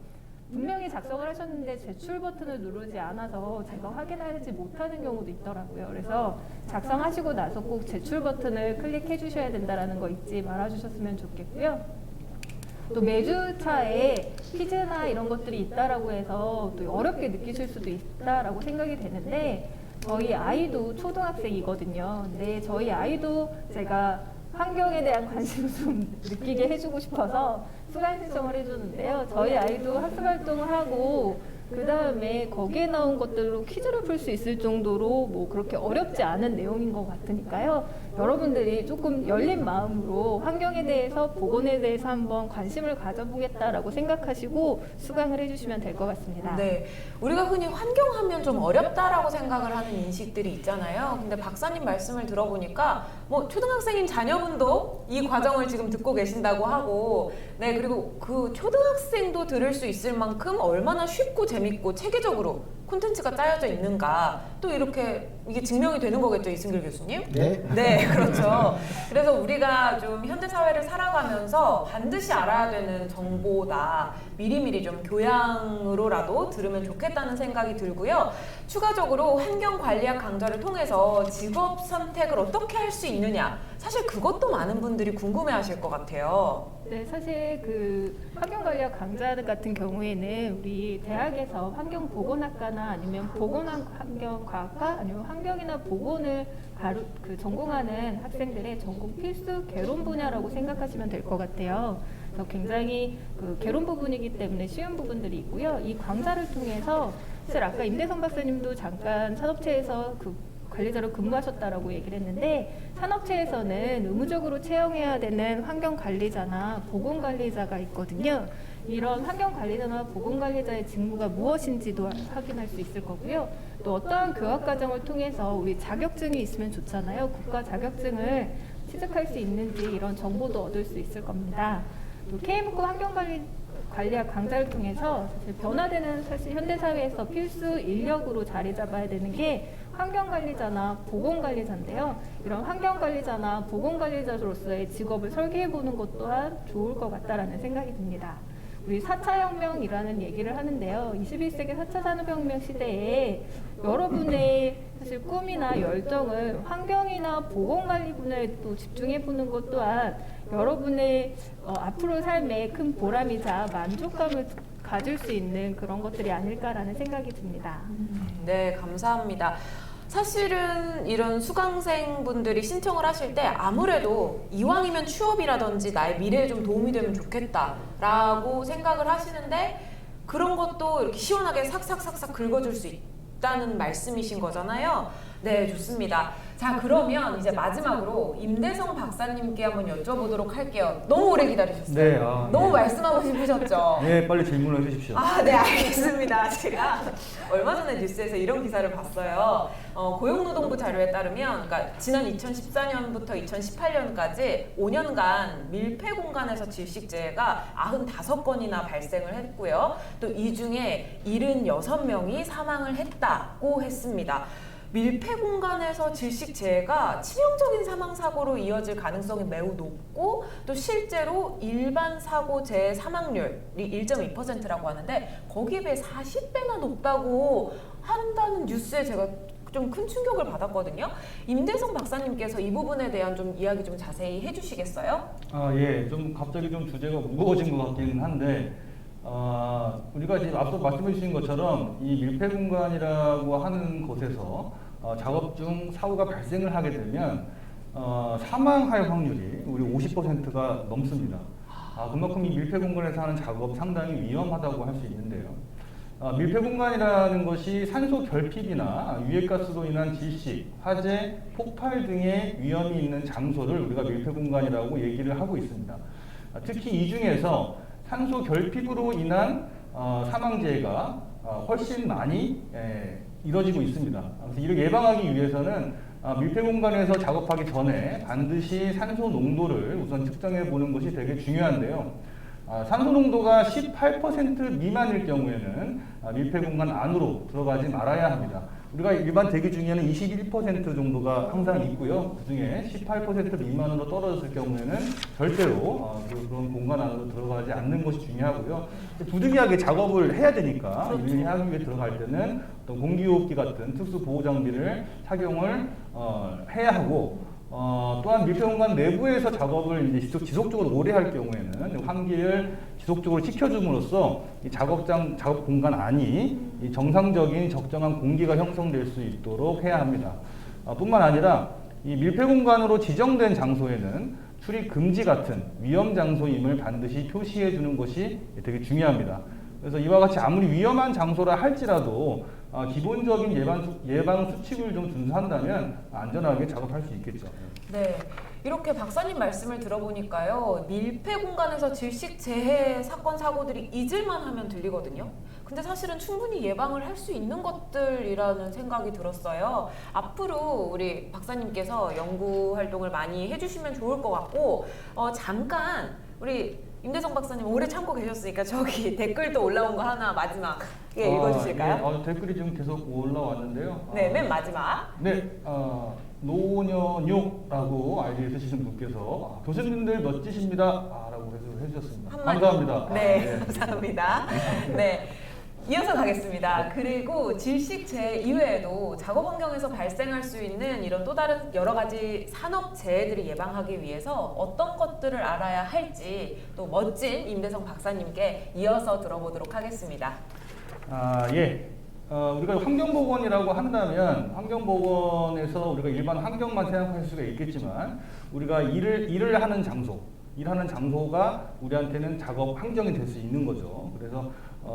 분명히 작성을 하셨는데 제출 버튼을 누르지 않아서 제가 확인하지 못하는 경우도 있더라고요. 그래서 작성하시고 나서 꼭 제출 버튼을 클릭해 주셔야 된다는 거 잊지 말아 주셨으면 좋겠고요. 또 매주차에 퀴즈나 이런 것들이 있다라고 해서 또 어렵게 느끼실 수도 있다라고 생각이 되는데, 저희 아이도 초등학생이거든요. 근데 저희 아이도 제가 환경에 대한 관심을 좀 느끼게 해주고 싶어서 수강 신청을 해주는데요. 저희 아이도 학습활동을 하고 그 다음에 거기에 나온 것들로 퀴즈를 풀 수 있을 정도로 뭐 그렇게 어렵지 않은 내용인 것 같으니까요. 여러분들이 조금 열린 마음으로 환경에 대해서, 보건에 대해서 한번 관심을 가져보겠다라고 생각하시고 수강을 해주시면 될 것 같습니다. 네, 우리가 흔히 환경하면 좀 어렵다라고 생각을 하는 인식들이 있잖아요. 근데 박사님 말씀을 들어보니까 뭐 초등학생인 자녀분도 이 과정을 지금 듣고 계신다고 하고, 네, 그리고 그 초등학생도 들을 수 있을 만큼 얼마나 쉽고 재밌고 체계적으로 콘텐츠가 짜여져 있는가, 또 이렇게 이게 증명이 되는 거겠죠, 이승길 교수님? 네. 네, 그렇죠. 그래서 우리가 좀 현대 사회를 살아가면서 반드시 알아야 되는 정보다 미리미리 좀 교양으로라도 들으면 좋겠다는 생각이 들고요. 추가적으로 환경관리학 강좌를 통해서 직업 선택을 어떻게 할 수 있느냐, 사실 그것도 많은 분들이 궁금해하실 것 같아요. 네, 사실 그 환경관리학 강좌 같은 경우에는 우리 대학에서 환경보건학과나 아니면 보건환경과학과 아니면 환경이나 보건을 전공하는 학생들의 전공 필수 개론 분야라고 생각하시면 될 것 같아요. 그래서 굉장히 그 개론 부분이기 때문에 쉬운 부분들이 있고요. 이 강좌를 통해서 사실 아까 임대성 박사님도 잠깐 산업체에서 그 관리자로 근무하셨다라고 얘기를 했는데, 산업체에서는 의무적으로 채용해야 되는 환경관리자나 보건관리자가 있거든요. 이런 환경관리자나 보건관리자의 직무가 무엇인지도 확인할 수 있을 거고요. 또 어떠한 교육과정을 통해서 우리 자격증이 있으면 좋잖아요. 국가 자격증을 취득할 수 있는지 이런 정보도 얻을 수 있을 겁니다. 또 K무크 환경관리학 강좌를 통해서 사실 변화되는 사실 현대사회에서 필수 인력으로 자리 잡아야 되는 게 환경관리자나 보건관리자인데요. 이런 환경관리자나 보건관리자로서의 직업을 설계해보는 것 또한 좋을 것 같다라는 생각이 듭니다. 우리 4차 혁명이라는 얘기를 하는데요. 21세기 4차 산업혁명 시대에 여러분의 사실 꿈이나 열정을 환경이나 보건관리 분야에 또 집중해보는 것 또한 여러분의 앞으로의 삶에 큰 보람이자 만족감을 가질 수 있는 그런 것들이 아닐까라는 생각이 듭니다. 네, 감사합니다. 사실은 이런 수강생분들이 신청을 하실 때 아무래도 이왕이면 취업이라든지 나의 미래에 좀 도움이 되면 좋겠다라고 생각을 하시는데, 그런 것도 이렇게 시원하게 삭삭삭삭 긁어줄 수 있다는 말씀이신 거잖아요. 네, 좋습니다. 자, 그러면 이제 마지막으로 임대성 박사님께 한번 여쭤보도록 할게요. 너무 오래 기다리셨어요. 네, 너무 네. 말씀하고 싶으셨죠? 네, 빨리 질문을 해주십시오. 아, 네, 알겠습니다. 제가 얼마 전에 뉴스에서 이런 기사를 봤어요. 고용노동부 자료에 따르면, 그러니까 지난 2014년부터 2018년까지 5년간 밀폐 공간에서 질식재해가 95건이나 발생을 했고요. 또 이 중에 76명이 사망을 했다고 했습니다. 밀폐 공간에서 질식재해가 치명적인 사망 사고로 이어질 가능성이 매우 높고 또 실제로 일반 사고 재해 사망률이 1.2%라고 하는데 거기에 비해 40배나 높다고 한다는 뉴스에 제가 좀 큰 충격을 받았거든요. 임대성 박사님께서 이 부분에 대한 좀 이야기 좀 자세히 해주시겠어요? 예, 좀 갑자기 좀 주제가 무거워진 것 같기는 한데, 우리가 지금 앞서 말씀해 주신 것처럼 이 밀폐 공간이라고 하는 곳에서 작업 중 사고가 발생을 하게 되면 사망할 확률이 우리 50%가 넘습니다. 그만큼 이 밀폐 공간에서 하는 작업 상당히 위험하다고 할 수 있는데요. 밀폐 공간이라는 것이 산소 결핍이나 유해가스로 인한 질식, 화재, 폭발 등의 위험이 있는 장소를 우리가 밀폐 공간이라고 얘기를 하고 있습니다. 특히 이 중에서 산소 결핍으로 인한 사망재해가 훨씬 많이 이뤄지고 있습니다. 그래서 이를 예방하기 위해서는 밀폐 공간에서 작업하기 전에 반드시 산소 농도를 우선 측정해 보는 것이 되게 중요한데요. 산소 농도가 18% 미만일 경우에는 밀폐 공간 안으로 들어가지 말아야 합니다. 우리가 일반 대기 중에는 21% 정도가 항상 있고요. 그 중에 18% 미만으로 떨어졌을 경우에는 절대로 그런 공간 안으로 들어가지 않는 것이 중요하고요. 부득이하게 작업을 해야 되니까 이 하기에 들어갈 때는 어떤 공기호흡기 같은 특수 보호 장비를 착용을 해야 하고, 또한 밀폐 공간 내부에서 작업을 이제 지속적으로 오래 할 경우에는 환기를 지속적으로 시켜줌으로써 이 작업 공간 안이 이 정상적인 적정한 공기가 형성될 수 있도록 해야 합니다. 뿐만 아니라 이 밀폐 공간으로 지정된 장소에는 출입 금지 같은 위험 장소임을 반드시 표시해 주는 것이 되게 중요합니다. 그래서 이와 같이 아무리 위험한 장소라 할지라도 기본적인 예방 수칙을 좀 준수한다면 안전하게 작업할 수 있겠죠. 네. 이렇게 박사님 말씀을 들어보니까요, 밀폐 공간에서 질식 재해 사건 사고들이 잊을만 하면 들리거든요. 근데 사실은 충분히 예방을 할 수 있는 것들이라는 생각이 들었어요. 앞으로 우리 박사님께서 연구 활동을 많이 해주시면 좋을 것 같고, 잠깐 우리 임대성 박사님 오래 참고 계셨으니까 저기 댓글도 올라온 거 하나 마지막에 읽어주실까요? 예, 댓글이 지금 계속 올라왔는데요. 네, 맨 마지막. 네, 노년욕라고 아이디 쓰시는 분께서 교수님들 멋지십니다 라고 해주셨습니다. 감사합니다. 네, 감사합니다. 네. 이어서 가겠습니다. 그리고 질식재해 이외에도 작업 환경에서 발생할 수 있는 이런 또 다른 여러 가지 산업 재해들을 예방하기 위해서 어떤 것들을 알아야 할지 또 멋진 임대성 박사님께 이어서 들어보도록 하겠습니다. 예. 우리가 환경보건이라고 한다면 환경보건에서 우리가 일반 환경만 생각할 수가 있겠지만 우리가 일을 하는 장소가 우리한테는 작업 환경이 될 수 있는 거죠. 그래서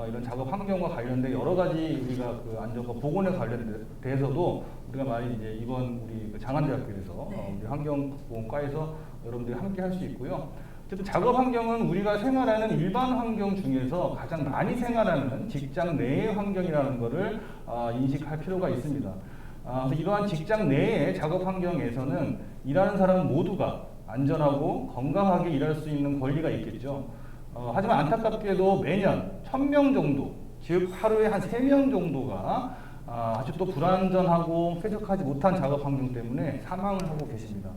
이런 작업 환경과 관련된 여러 가지 우리가 그 안전과 보건에 관련돼서도 우리가 많이 이제 이번 우리 장안대학교에서 우리 환경보건과에서 여러분들이 함께 할 수 있고요. 어쨌든 작업 환경은 우리가 생활하는 일반 환경 중에서 가장 많이 생활하는 직장 내의 환경이라는 것을 인식할 필요가 있습니다. 그래서 이러한 직장 내의 작업 환경에서는 일하는 사람 모두가 안전하고 건강하게 일할 수 있는 권리가 있겠죠. 하지만 안타깝게도 매년 1000명 정도, 즉 하루에 한 3명 정도가 아주 또 불안전하고 쾌적하지 못한 작업 환경 때문에 사망을 하고 계십니다.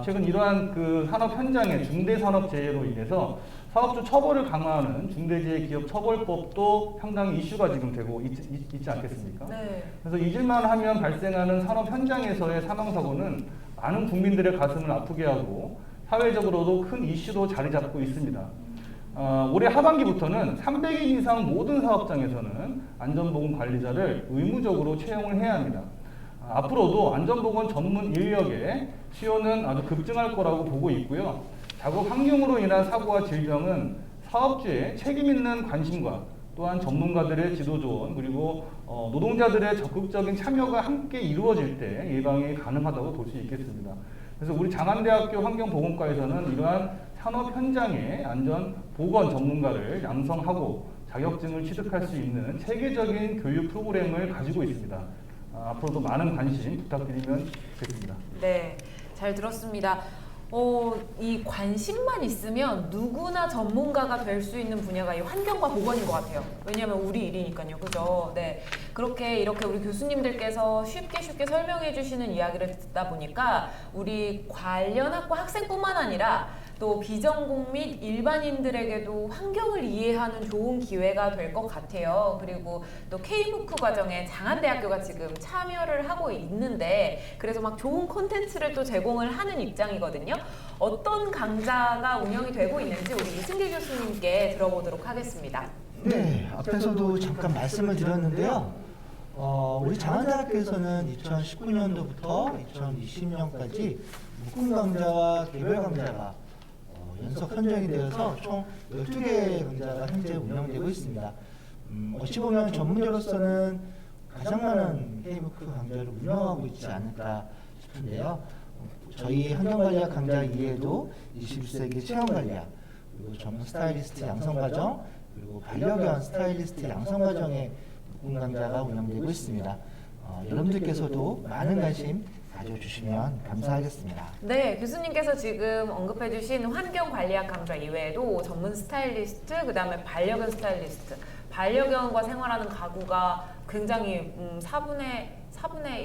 최근 이러한 그 산업 현장의 중대산업재해로 인해서 사업주 처벌을 강화하는 중대재해기업처벌법도 상당히 이슈가 지금 되고 있지 않겠습니까? 네. 그래서 잊을만 하면 발생하는 산업 현장에서의 사망사고는 많은 국민들의 가슴을 아프게 하고 사회적으로도 큰 이슈로 자리 잡고 있습니다. 올해 하반기부터는 300인 이상 모든 사업장에서는 안전보건 관리자를 의무적으로 채용을 해야 합니다. 앞으로도 안전보건 전문 인력의 수요는 아주 급증할 거라고 보고 있고요. 작업 환경으로 인한 사고와 질병은 사업주의 책임 있는 관심과 또한 전문가들의 지도 조언 그리고 노동자들의 적극적인 참여가 함께 이루어질 때 예방이 가능하다고 볼 수 있겠습니다. 그래서 우리 장안대학교 환경보건과에서는 이러한 산업 현장의 안전 보건 전문가를 양성하고 자격증을 취득할 수 있는 체계적인 교육 프로그램을 가지고 있습니다. 앞으로도 많은 관심 부탁드리면 좋겠습니다. 네, 잘 들었습니다. 이 관심만 있으면 누구나 전문가가 될 수 있는 분야가 이 환경과 보건인 것 같아요. 왜냐하면 우리 일이니까요. 그죠? 네. 이렇게 우리 교수님들께서 쉽게 설명해 주시는 이야기를 듣다 보니까 우리 관련 학과 학생뿐만 아니라 또 비전공 및 일반인들에게도 환경을 이해하는 좋은 기회가 될 것 같아요. 그리고 또 K무크 과정에 장안대학교가 지금 참여를 하고 있는데 그래서 막 좋은 콘텐츠를 또 제공을 하는 입장이거든요. 어떤 강좌가 운영이 되고 있는지 우리 이승길 교수님께 들어보도록 하겠습니다. 네, 앞에서도 잠깐 말씀을 드렸는데요. 우리 장안대학교에서는 2019년도부터 2020년까지 묶음 강좌와 개별 강좌가 연속 선정이 되어서 총 12개의 강좌가 현재 운영되고 있습니다. 어찌 보면 전문가로서는 가장 많은 K무크 강좌를 운영하고 있지 않을까 싶은데요. 저희 환경관리학 강좌 이외에도 21세기 체험관리학, 그리고 전문 스타일리스트 양성과정, 그리고 반려견 스타일리스트 양성과정의 묶음 강좌가 운영되고 있습니다. 여러분들께서도 많은 관심 가져주시면 감사하겠습니다. 네, 교수님께서 지금 언급해주신 환경관리학 강좌 이외에도 전문 스타일리스트, 그 다음에 반려견 스타일리스트, 반려견과 생활하는 가구가 굉장히 4분의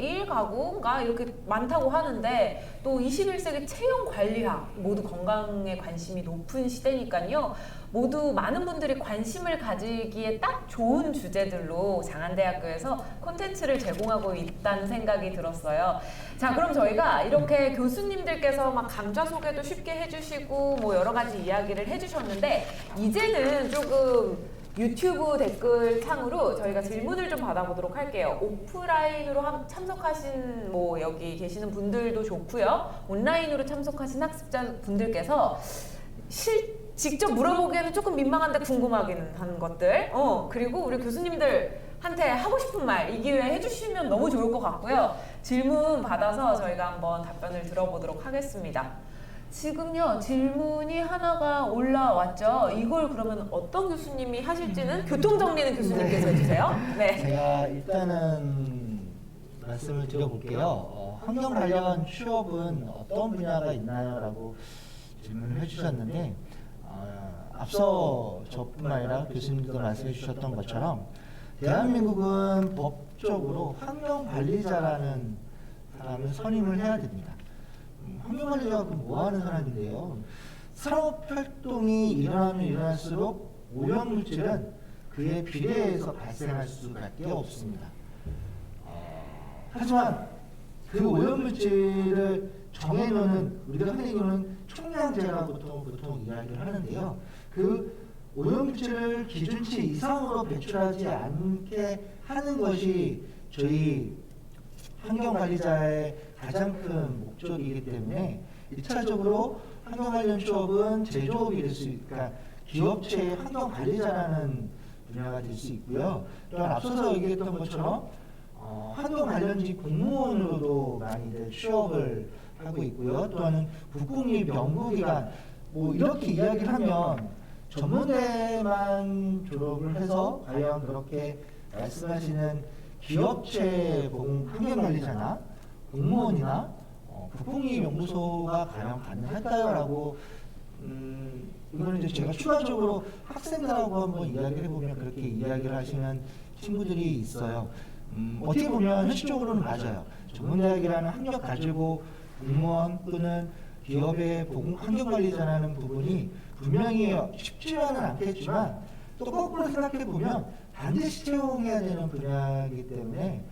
1 가구가 이렇게 많다고 하는데 또 21세기 체형 관리학 모두 건강에 관심이 높은 시대니까요. 모두 많은 분들이 관심을 가지기에 딱 좋은 주제들로 장안대학교에서 콘텐츠를 제공하고 있다는 생각이 들었어요. 자, 그럼 저희가 이렇게 교수님들께서 막 강좌 소개도 쉽게 해주시고 뭐 여러 가지 이야기를 해주셨는데 이제는 조금 유튜브 댓글 창으로 저희가 질문을 좀 받아보도록 할게요. 오프라인으로 참석하신 뭐 여기 계시는 분들도 좋고요. 온라인으로 참석하신 학습자 분들께서 직접 물어보기에는 조금 민망한데 궁금하긴 한 것들 그리고 우리 교수님들한테 하고 싶은 말 이 기회에 해주시면 너무 좋을 것 같고요. 질문 받아서 저희가 한번 답변을 들어보도록 하겠습니다. 지금요 질문이 하나가 올라왔죠. 이걸 그러면 어떤 교수님이 하실지는 교통정리는 교수님께서 해주세요. 네. 제가 일단은 말씀을 드려볼게요. 환경 관련 취업은 어떤 분야가 있나요? 라고 질문을 해주셨는데 앞서 저뿐만 아니라 교수님도 말씀해 주셨던 것처럼 대한민국은 법적으로 환경관리자라는 사람을 선임을 해야 됩니다. 환경관리자가 뭐 하는 사람인데요? 산업활동이 일어나면 일어날수록 오염물질은 그에 비례해서 발생할 수밖에 없습니다. 하지만 그 오염물질을 정해놓는 우리가 흔히는 총량제라고 보통 이야기를 하는데요. 그 오염물질을 기준치 이상으로 배출하지 않게 하는 것이 저희 환경관리자의 가장 큰 목적이기 때문에 1차적으로 환경 관련 취업은 제조업이 될 수 있으니까 기업체의 환경관리자라는 분야가 될 수 있고요. 또한 앞서서 얘기했던 것처럼 환경 관련직 공무원으로도 많이들 취업을 하고 있고요. 또한 국공립 연구기관 뭐 이렇게 이야기를 하면 전문대만 졸업을 해서 과연 그렇게 말씀하시는 기업체 환경관리자나 공무원이나 국공립연구소가 과연 가능할까요? 라고 이거는 이제 제가 추가적으로 학생들하고 한번 이야기를 해보면 그렇게 이야기를 하시는 친구들이 있어요. 어떻게 보면 현실적으로는 맞아요. 전문대학이라는 학력 가지고 공무원 또는 기업의 환경관리자라는 부분이 분명히 쉽지만은 않겠지만 또 거꾸로 생각해 보면 반드시 채용해야 되는 분야이기 때문에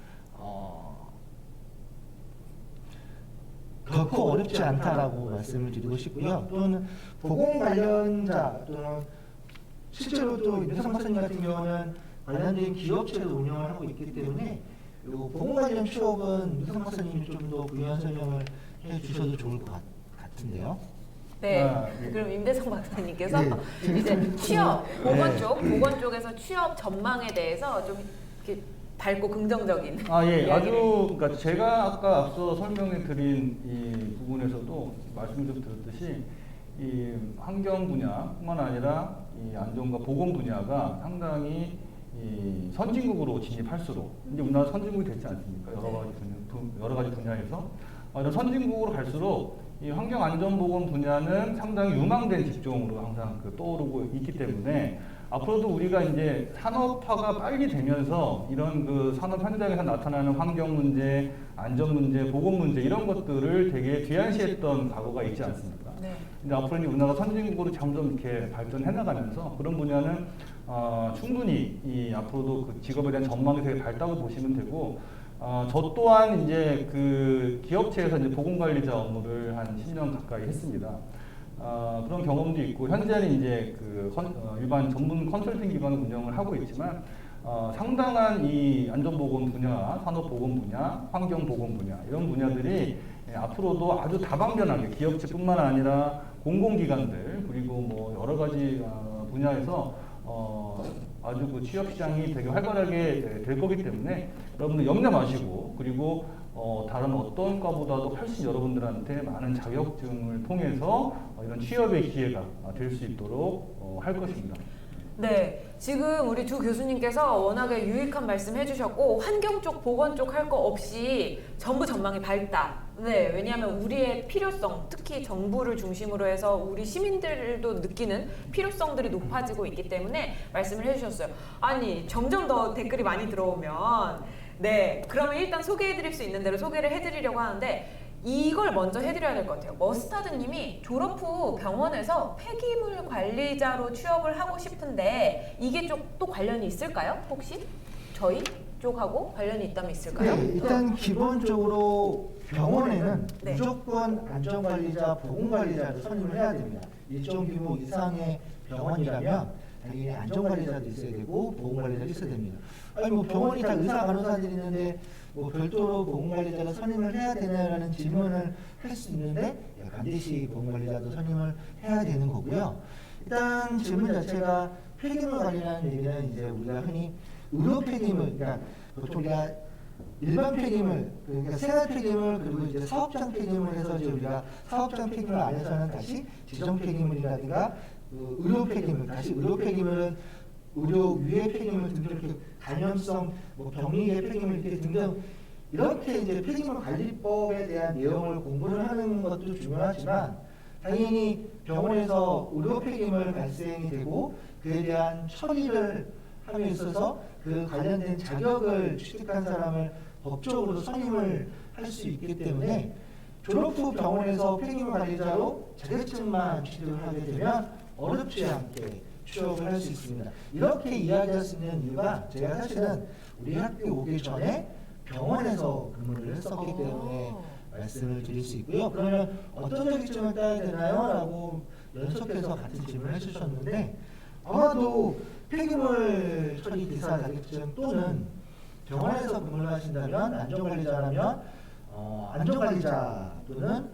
결코 어렵지 않다라고 말씀을 드리고 싶고요. 또는 보건 관련자 또는 실제로 또 윤상 박사님 같은 경우는 관련된 기업체를 운영을 하고 있기 때문에 이 보건 관련 취업은 윤상 박사님이 좀 더 부연 설명을 해주셔도 좋을 것 같은데요. 네. 예. 그럼 임대성 박사님께서 네. 이제 취업, 보건 네. 보건 쪽에서 취업 전망에 대해서 좀 이렇게 밝고 긍정적인. 예. 이야기를. 아주, 그러니까 제가 아까 앞서 설명해 드린 이 부분에서도 말씀 좀 드렸듯이 이 환경 분야뿐만 아니라 이 안전과 보건 분야가 상당히 이 선진국으로 진입할수록 이제 우리나라 선진국이 됐지 않습니까? 여러 가지 분야에서 이런 선진국으로 갈수록 이 환경 안전 보건 분야는 상당히 유망된 직종으로 항상 떠오르고 있기 때문에 앞으로도 우리가 이제 산업화가 빨리 되면서 이런 그 산업 현장에서 나타나는 환경 문제, 안전 문제, 보건 문제 이런 것들을 되게 뒤안시했던 과거가 있지 않습니까? 네. 근데 앞으로 이제 우리나라가 선진국으로 점점 이렇게 발전해 나가면서 그런 분야는 충분히 이 앞으로도 그 직업에 대한 전망이 되게 밝다고 보시면 되고, 저 또한 이제 그 기업체에서 이제 보건관리자 업무를 한 10년 가까이 했습니다. 그런 경험도 있고, 현재는 이제 그 일반 전문 컨설팅 기관을 운영을 하고 있지만, 상당한 이 안전보건 분야, 산업보건 분야, 환경보건 분야, 이런 분야들이 앞으로도 아주 다방면하게 기업체뿐만 아니라 공공기관들, 그리고 뭐 여러 가지 분야에서 아주 그 취업 시장이 되게 활발하게 될 거기 때문에 여러분들 염려 마시고, 그리고 다른 어떤 과보다도 훨씬 여러분들한테 많은 자격증을 통해서 이런 취업의 기회가 될 수 있도록 할 것입니다. 네, 지금 우리 두 교수님께서 워낙에 유익한 말씀 해주셨고, 환경 쪽, 보건 쪽 할 거 없이 전부 전망이 밝다. 네, 왜냐하면 우리의 필요성, 특히 정부를 중심으로 해서 우리 시민들도 느끼는 필요성들이 높아지고 있기 때문에 말씀을 해주셨어요. 아니, 점점 더 댓글이 많이 들어오면, 네, 그러면 일단 소개해드릴 수 있는 대로 소개를 해드리려고 하는데, 이걸 먼저 해드려야 될 것 같아요. 머스타드님이 졸업 후 병원에서 폐기물 관리자로 취업을 하고 싶은데 이게 좀 또 관련이 있을까요? 혹시 저희 쪽하고 관련이 있다면 있을까요? 네, 일단 기본적으로 병원에는 네. 무조건 안전관리자, 보건관리자를 선임을 해야 됩니다. 일정 규모 이상의 병원이라면 당연히 안전관리자도 있어야 되고 보건관리자도 있어야 됩니다. 아니 뭐 병원이 다 의사 간호사들이 있는데 뭐 별도로 보건관리자를 선임을 해야 되냐라는 질문을 할 수 있는데 반드시 보건관리자도 선임을 해야 되는 거고요. 일단 질문 자체가 폐기물 관리라는 얘기는 이제 우리가 흔히 의료 폐기물, 그러니까 보통 우리가 일반 폐기물, 그러니까 생활 폐기물, 그리고 이제 사업장 폐기물 해서 이제 우리가 사업장 폐기물 안에서는 다시 지정 폐기물이라든가 의료 폐기물, 다시 의료 폐기물은 의료 유해 폐기물 등등 이렇게 감염성, 뭐 병리해 폐기물 이렇게 등등 이렇게 이제 폐기물 관리법에 대한 내용을 공부를 하는 것도 중요하지만 당연히 병원에서 의료 폐기물 발생이 되고 그에 대한 처리를 함에 있어서 그 관련된 자격을 취득한 사람을 법적으로 선임을 할 수 있기 때문에 졸업 후 병원에서 폐기물 관리자로 자격증만 취득을 하게 되면 어렵지 않게 취업을 할 수 있습니다. 이렇게 이야기할 수 있는 이유가 제가 사실은 우리 학교 오기 전에 병원에서 근무를 했었기 때문에 말씀을 드릴 수 있고요. 그러면 어떤 자격증을 따야 되나요? 라고 연속해서 같은 질문을 해주셨는데 아마도 폐기물 처리 기사 자격증 또는 병원에서 근무를 하신다면 안전관리자라면 안전관리자 또는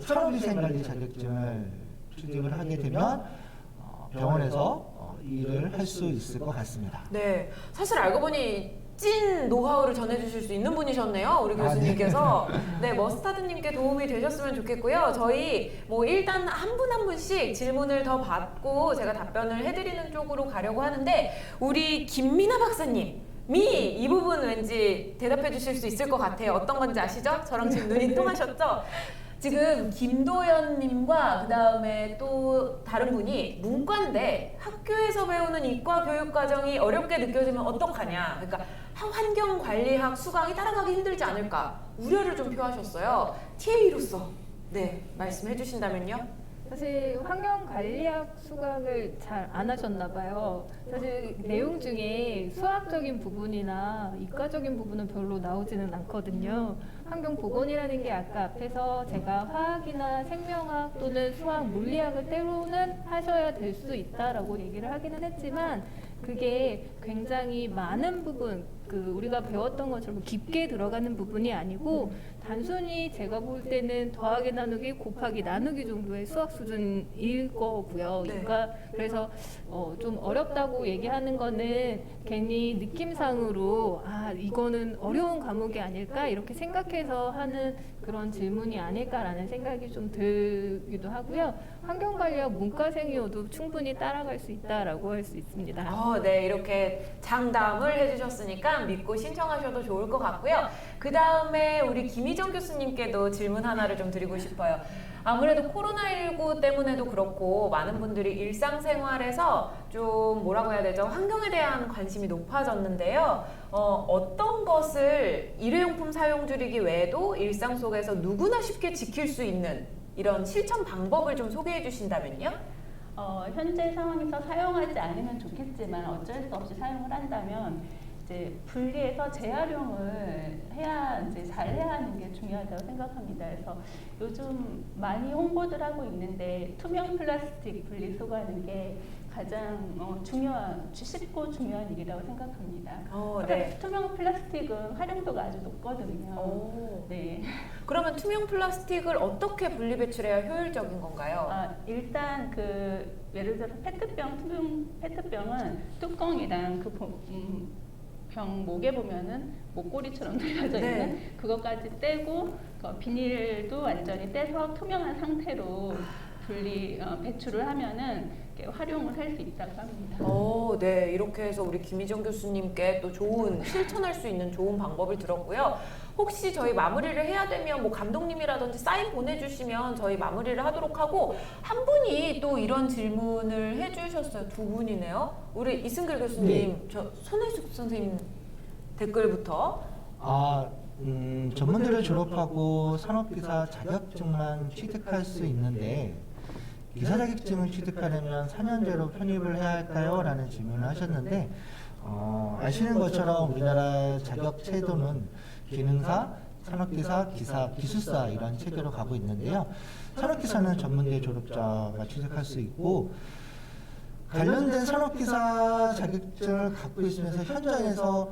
산업위생관리 자격증을 취득을 하게 되면 병원에서 일을 할 수 있을 것 같습니다. 네, 사실 알고 보니 찐 노하우를 전해주실 수 있는 분이셨네요, 우리 교수님께서. 네, 머스타드님께 도움이 되셨으면 좋겠고요. 저희 뭐 일단 한 분 한 분씩 질문을 더 받고 제가 답변을 해드리는 쪽으로 가려고 하는데 우리 김미나 박사님이 이 부분 왠지 대답해 주실 수 있을 것 같아요. 어떤 건지 아시죠? 저랑 지금 눈이 통하셨죠? 지금 김도연님과 그 다음에 또 다른 분이 문과인데 학교에서 배우는 이과 교육 과정이 어렵게 느껴지면 어떡하냐. 그러니까 환경관리학 수강이 따라가기 힘들지 않을까 우려를 좀 표하셨어요. TA로서 네 말씀해 주신다면요. 사실 환경관리학 수강을 잘 안 하셨나 봐요. 사실 내용 중에 수학적인 부분이나 이과적인 부분은 별로 나오지는 않거든요. 환경보건이라는 게 아까 앞에서 제가 화학이나 생명학 또는 수학, 물리학을 때로는 하셔야 될 수 있다라고 얘기를 하기는 했지만 그게 굉장히 많은 부분, 우리가 배웠던 것처럼 깊게 들어가는 부분이 아니고 단순히 제가 볼 때는 더하기 나누기 곱하기 나누기 정도의 수학 수준일 거고요. 네. 그러니까 그래서 좀 어렵다고 얘기하는 거는 괜히 느낌상으로 이거는 어려운 과목이 아닐까 이렇게 생각해서 하는 그런 질문이 아닐까라는 생각이 좀 들기도 하고요. 환경관리학 문과생이어도 충분히 따라갈 수 있다라고 할 수 있습니다. 네, 이렇게 장담을 해주셨으니까 믿고 신청하셔도 좋을 것 같고요. 그 다음에 우리 김희정 교수님께도 질문 하나를 좀 드리고 싶어요. 아무래도 코로나19 때문에도 그렇고 많은 분들이 일상생활에서 좀 뭐라고 해야 되죠? 환경에 대한 관심이 높아졌는데요. 어떤 것을 일회용품 사용 줄이기 외에도 일상 속에서 누구나 쉽게 지킬 수 있는 이런 실천 방법을 좀 소개해 주신다면요? 현재 상황에서 사용하지 않으면 좋겠지만 어쩔 수 없이 사용을 한다면 이제 분리해서 재활용을 해야 이제 잘 해야 하는 게 중요하다고 생각합니다. 그래서 요즘 많이 홍보들 하고 있는데 투명 플라스틱 분리수거하는 게 가장 쉽고 중요한 일이라고 생각합니다. 네. 투명 플라스틱은 활용도가 아주 높거든요. 네. 그러면 투명 플라스틱을 어떻게 분리 배출해야 효율적인 건가요? 일단 예를 들어 투명 페트병은 뚜껑이랑 병 목에 보면은 목걸이처럼 들려져 있는 그것까지 떼고 비닐도 완전히 떼서 투명한 상태로 배출을 하면은 활용을 할 수 있다고 합니다. 네. 이렇게 해서 우리 김희정 교수님께 또 실천할 수 있는 좋은 방법을 들었고요. 혹시 저희 마무리를 해야 되면 감독님이라든지 사인 보내주시면 저희 마무리를 하도록 하고 한 분이 또 이런 질문을 해주셨어요. 두 분이네요. 우리 이승길 교수님, 저 손혜숙 선생님 댓글부터. 전문대를 졸업하고 산업기사 자격증만 취득할 수 있는데 기사 자격증을 취득하려면 4년제로 편입을 해야 할까요? 라는 질문을 하셨는데 아시는 것처럼 우리나라 자격 제도는 기능사, 산업기사, 기사, 기술사 이런 체계로 가고 있는데요. 산업기사는 전문대 졸업자가 취득할 수 있고 관련된 산업기사 자격증을 갖고 있으면서 현장에서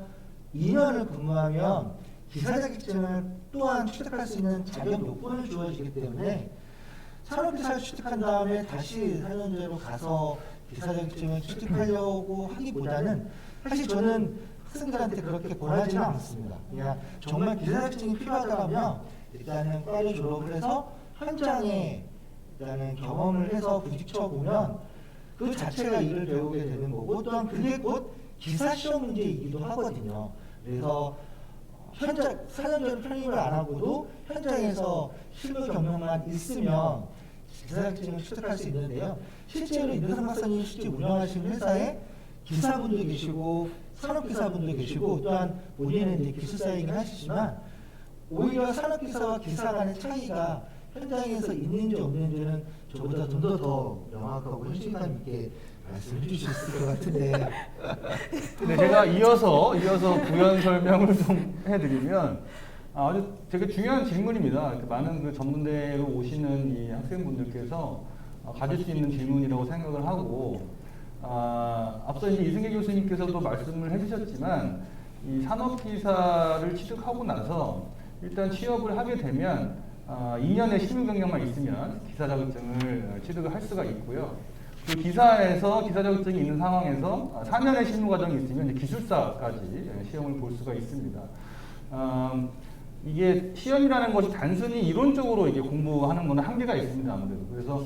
2년을 근무하면 기사 자격증을 또한 취득할 수 있는 자격 요건을 주어지기 때문에 산업기사를 취득한 다음에 다시 4년제로 가서 기사 자격증을 취득하려고 하기보다는 사실 저는 학생들한테 그렇게 권하지는 않습니다. 그냥 정말 기사 자격증이 필요하다면 일단은 과를 졸업을 해서 현장에 일단은 경험을 해서 부딪혀 보면 그 자체가 일을 배우게 되는 거고 또한 그게 곧 기사 시험 문제이기도 하거든요. 그래서 4년제로 편입을 안 하고도 현장에서 실무 경력만 있으면 기사 자격증을 취득할 수 있는데요. 실제로 임대성 박사님 실제 운영하시는 회사에 기사분도 계시고 산업기사분도 계시고 또한 본인은 이제 기술사이긴 하시지만 오히려 산업기사와 기사 간의 차이가 현장에서 있는지 없는지는 저보다 좀 더 명확하고 현실감 있게 말씀해 주실 수 있을 것 같은데. 네, 제가 이어서 부연 설명을 좀 해드리면 아주 되게 중요한 질문입니다. 많은 전문대로 오시는 이 학생분들께서 가질 수 있는 질문이라고 생각을 하고 앞서 이제 이승기 교수님께서도 말씀을 해주셨지만 이 산업기사를 취득하고 나서 일단 취업을 하게 되면 2년의 실무 경력만 있으면 기사 자격증을 취득을 할 수가 있고요. 그 기사에서 기사 자격증이 있는 상황에서 4년의 실무 과정이 있으면 이제 기술사까지 시험을 볼 수가 있습니다. 이게 시험이라는 것이 단순히 이론적으로 이게 공부하는 것은 한계가 있습니다. 아무래도 그래서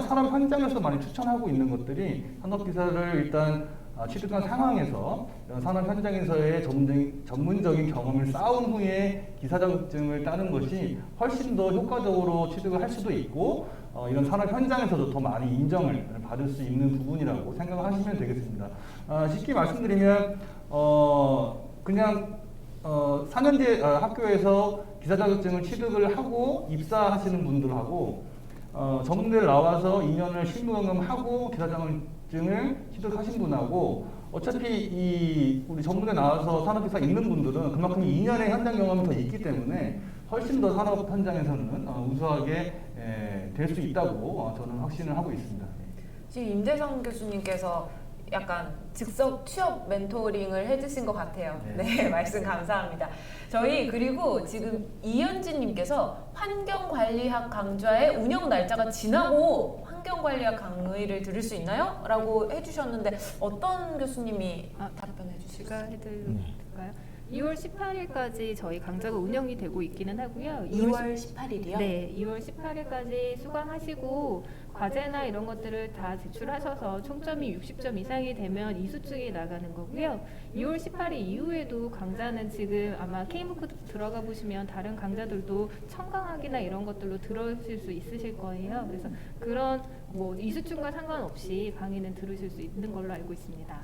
산업 현장에서 많이 추천하고 있는 것들이 산업기사를 일단 취득한 상황에서 이런 산업 현장에서의 전문적인 경험을 쌓은 후에 기사 자격증을 따는 것이 훨씬 더 효과적으로 취득을 할 수도 있고 이런 산업 현장에서도 더 많이 인정을 받을 수 있는 부분이라고 생각하시면 되겠습니다. 쉽게 말씀드리면 그냥 4년제 학교에서 기사 자격증을 취득을 하고 입사하시는 분들하고 전문대를 나와서 2년을 실무 경험하고 기사 자격증을 취득하신 분하고 어차피 우리 전문에 나와서 산업기사 있는 분들은 그만큼 2년의 현장 경험이 더 있기 때문에 훨씬 더 산업 현장에서는 우수하게 될 수 있다고 저는 확신을 하고 있습니다. 지금 임대성 교수님께서 약간 즉석 취업 멘토링을 해주신 것 같아요. 네, 말씀 감사합니다. 저희 그리고 지금 이현진님께서 환경관리학 강좌의 운영 날짜가 지나고 환경관리학 강의를 들을 수 있나요? 라고 해주셨는데 어떤 교수님이 답변해 주실까요? 제가 해드릴까요? 2월 18일까지 저희 강좌가 운영이 되고 있기는 하고요. 2월 18일이요? 네, 2월 18일까지 수강하시고 과제나 이런 것들을 다 제출하셔서 총점이 60점 이상이 되면 이수증이 나가는 거고요. 2월 18일 이후에도 강좌는 지금 아마 K무크 들어가 보시면 다른 강좌들도 청강학이나 이런 것들로 들으실 수 있으실 거예요. 그래서 그런 뭐 이수증과 상관없이 강의는 들으실 수 있는 걸로 알고 있습니다.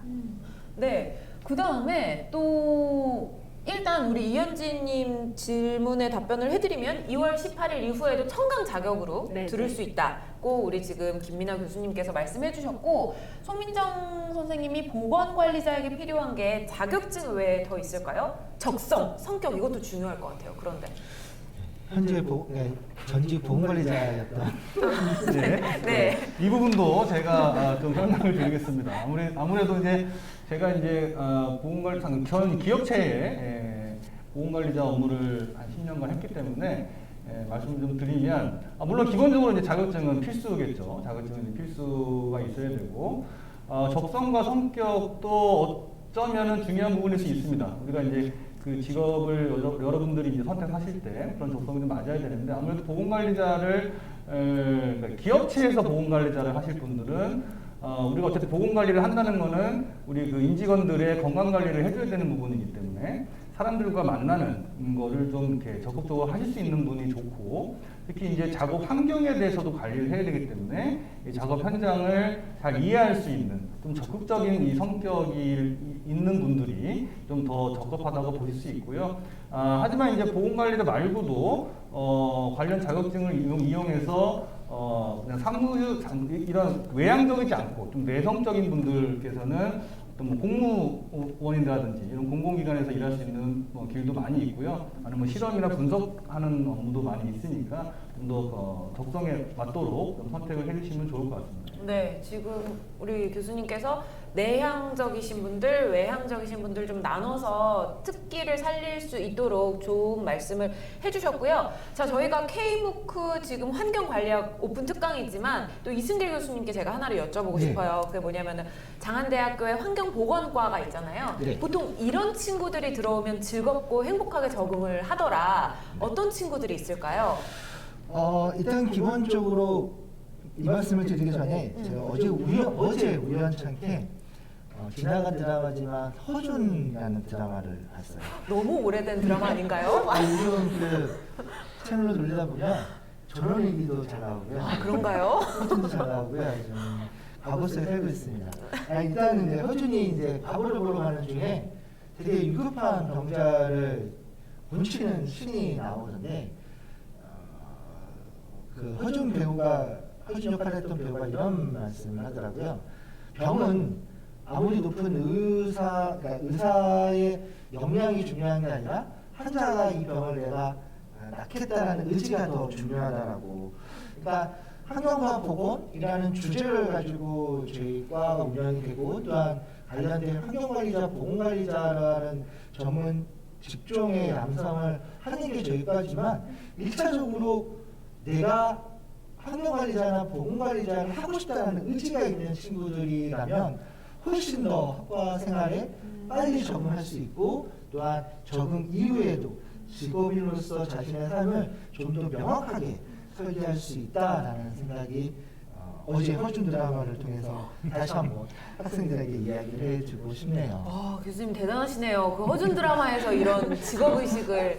네, 그 다음에 또 일단 우리 이현진님 질문에 답변을 해드리면 2월 18일 이후에도 청강 자격으로 네, 들을 네. 수 있다고 우리 지금 김민아 교수님께서 말씀해주셨고 송민정 선생님이 보건관리자에게 필요한 게 자격증 외에 더 있을까요? 적성, 성격 이것도 중요할 것 같아요. 그런데 현재 전직 보건관리자였던 네. 이 부분도 제가 좀 설명을 드리겠습니다. 아무래도 이제 제가 이제 보건관리상 전 기업체에 보건관리자 업무를 한 10년간 했기 때문에 말씀을 좀 드리면 물론 기본적으로 이제 자격증은 필수겠죠. 자격증은 필수가 있어야 되고 적성과 성격도 어쩌면은 중요한 부분일 수 있습니다. 우리가 이제 그 직업을 여러분들이 이제 선택하실 때 그런 적성이 좀 맞아야 되는데 아무래도 보건관리자를 그러니까 기업체에서 보건관리자를 하실 분들은 우리가 어쨌든 보건관리를 한다는 거는 우리 그 임직원들의 건강관리를 해줘야 되는 부분이기 때문에 사람들과 만나는 거를 좀 이렇게 적극적으로 하실 수 있는 분이 좋고 특히 이제 작업 환경에 대해서도 관리를 해야 되기 때문에 이 작업 현장을 잘 이해할 수 있는 좀 적극적인 이 성격이 있는 분들이 좀 더 적합하다고 보실 수 있고요. 하지만 이제 보건관리자 말고도 관련 자격증을 이용해서 그냥 이런 외향적이지 않고 좀 내성적인 분들께서는 어떤 뭐 공무원이라든지 이런 공공기관에서 일할 수 있는 길도 많이 있고요. 아니면 뭐 실험이나 분석하는 업무도 많이 있으니까 좀 더 적성에 맞도록 좀 선택을 해주시면 좋을 것 같습니다. 네, 지금 우리 교수님께서 내향적이신 분들, 외향적이신 분들 좀 나눠서 특기를 살릴 수 있도록 좋은 말씀을 해주셨고요. 자, 저희가 K무크 지금 환경관리학 오픈 특강이지만 또 이승길 교수님께 제가 하나를 여쭤보고 네. 싶어요. 그게 뭐냐면은 장한대학교에 환경보건과가 있잖아요. 네. 보통 이런 친구들이 들어오면 즐겁고 행복하게 적응을 하더라. 어떤 친구들이 있을까요? 일단 기본적으로 이 말씀을 드리기 전에 제가 어제 우연찮게 지나간 드라마지만 허준이라는 드라마를 봤어요. 너무 오래된 드라마 아닌가요? 요즘 그 채널로 돌리다 보면 전원일기도 잘 나오고요. 그런가요? 허준도 잘 나오고요. 좀 바보스에 살고 있습니다. 일단 이제 허준이 이제 바보를 보러 가는 중에 되게 유급한 병자를 곤치는 신이 나오는데 그 허준 역할을 했던 배우가 이런 말씀을 하더라고요. 병은 아무리 높은 그러니까 의사의 역량이 중요한 게 아니라 환자가 이 병을 내가 낫겠다라는 의지가 더 중요하다라고. 그러니까 환경과 보건이라는 주제를 가지고 저희 과가 운영이 되고 또한 관련된 환경관리자, 보건관리자라는 전문 직종의 양성을 하는 게 저희 과지만 1차적으로 내가 환경관리자나 보건관리자를 하고 싶다는 의지가 있는 친구들이라면 훨씬 더 학과 생활에 빨리 적응할 수 있고 또한 적응 이후에도 직업인으로서 자신의 삶을 좀 더 명확하게 설계할 수 있다라는 생각이 어제 허준 드라마를 통해서 다시 한번 학생들에게 이야기를 해주고 싶네요. 교수님 대단하시네요. 그 허준 드라마에서 이런 직업의식을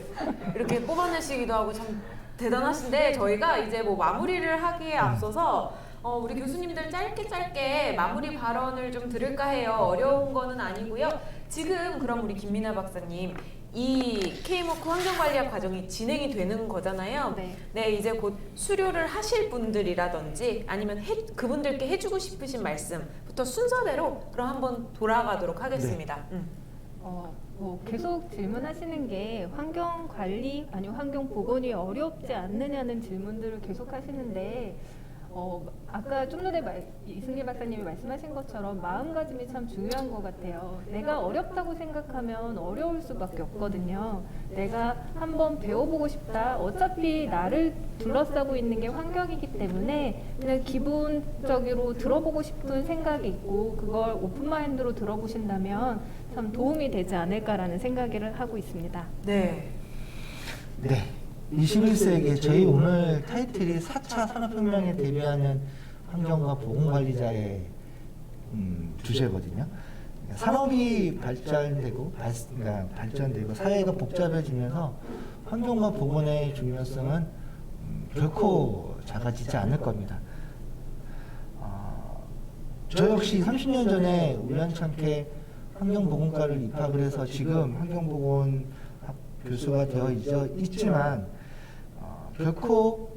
이렇게 뽑아내시기도 하고 참 대단하신데 저희가 이제 뭐 마무리를 하기에 앞서서 우리 교수님들 짧게 마무리 발언을 좀 들을까 해요. 어려운 거는 아니고요. 지금 그럼 우리 김민아 박사님 이 K무크 환경관리학 과정이 진행이 되는 거잖아요. 네. 네, 이제 곧 수료를 하실 분들이라든지 아니면 그분들께 해주고 싶으신 말씀부터 순서대로 그럼 한번 돌아가도록 하겠습니다. 뭐 계속 질문하시는 게 환경 관리 아니면 환경 보건이 어렵지 않느냐는 질문들을 계속 하시는데 아까 좀 전에 이승길 박사님이 말씀하신 것처럼 마음가짐이 참 중요한 것 같아요. 내가 어렵다고 생각하면 어려울 수밖에 없거든요. 내가 한번 배워보고 싶다. 어차피 나를 둘러싸고 있는 게 환경이기 때문에 그냥 기본적으로 들어보고 싶은 생각이 있고 그걸 오픈마인드로 들어보신다면 참 도움이 되지 않을까라는 생각을 하고 있습니다. 네. 네. 21세기 저희 오늘 타이틀이 4차 산업혁명에 대비하는 환경과 보건관리자의 주제거든요. 그러니까 산업이 발전되고 사회가 복잡해지면서 환경과 보건의 중요성은 결코 작아지지 않을 겁니다. 저 역시 30년 전에 우연찮게 환경보건과를 입학을 해서 지금 환경보건 교수가 되어 있지만 결코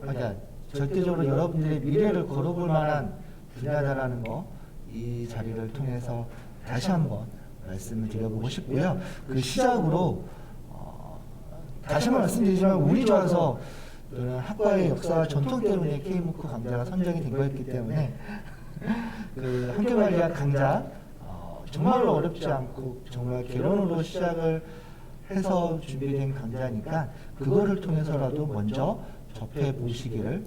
절대적으로 여러분들의 미래를 걸어볼 만한 분야다라는 거 이 자리를 통해서 다시 한번 말씀을 드려보고 싶고요. 그 시작으로 다시 한번 말씀드리지만 운이 좋아서 학과의 역사와 전통 때문에 K무크 강좌가 선정이 된 거였기 때문에 그 환경관리학 강좌 정말로 어렵지 않고 정말 개론으로 시작을 해서 준비된 강좌니까 그거를 통해서라도 먼저 접해 보시기를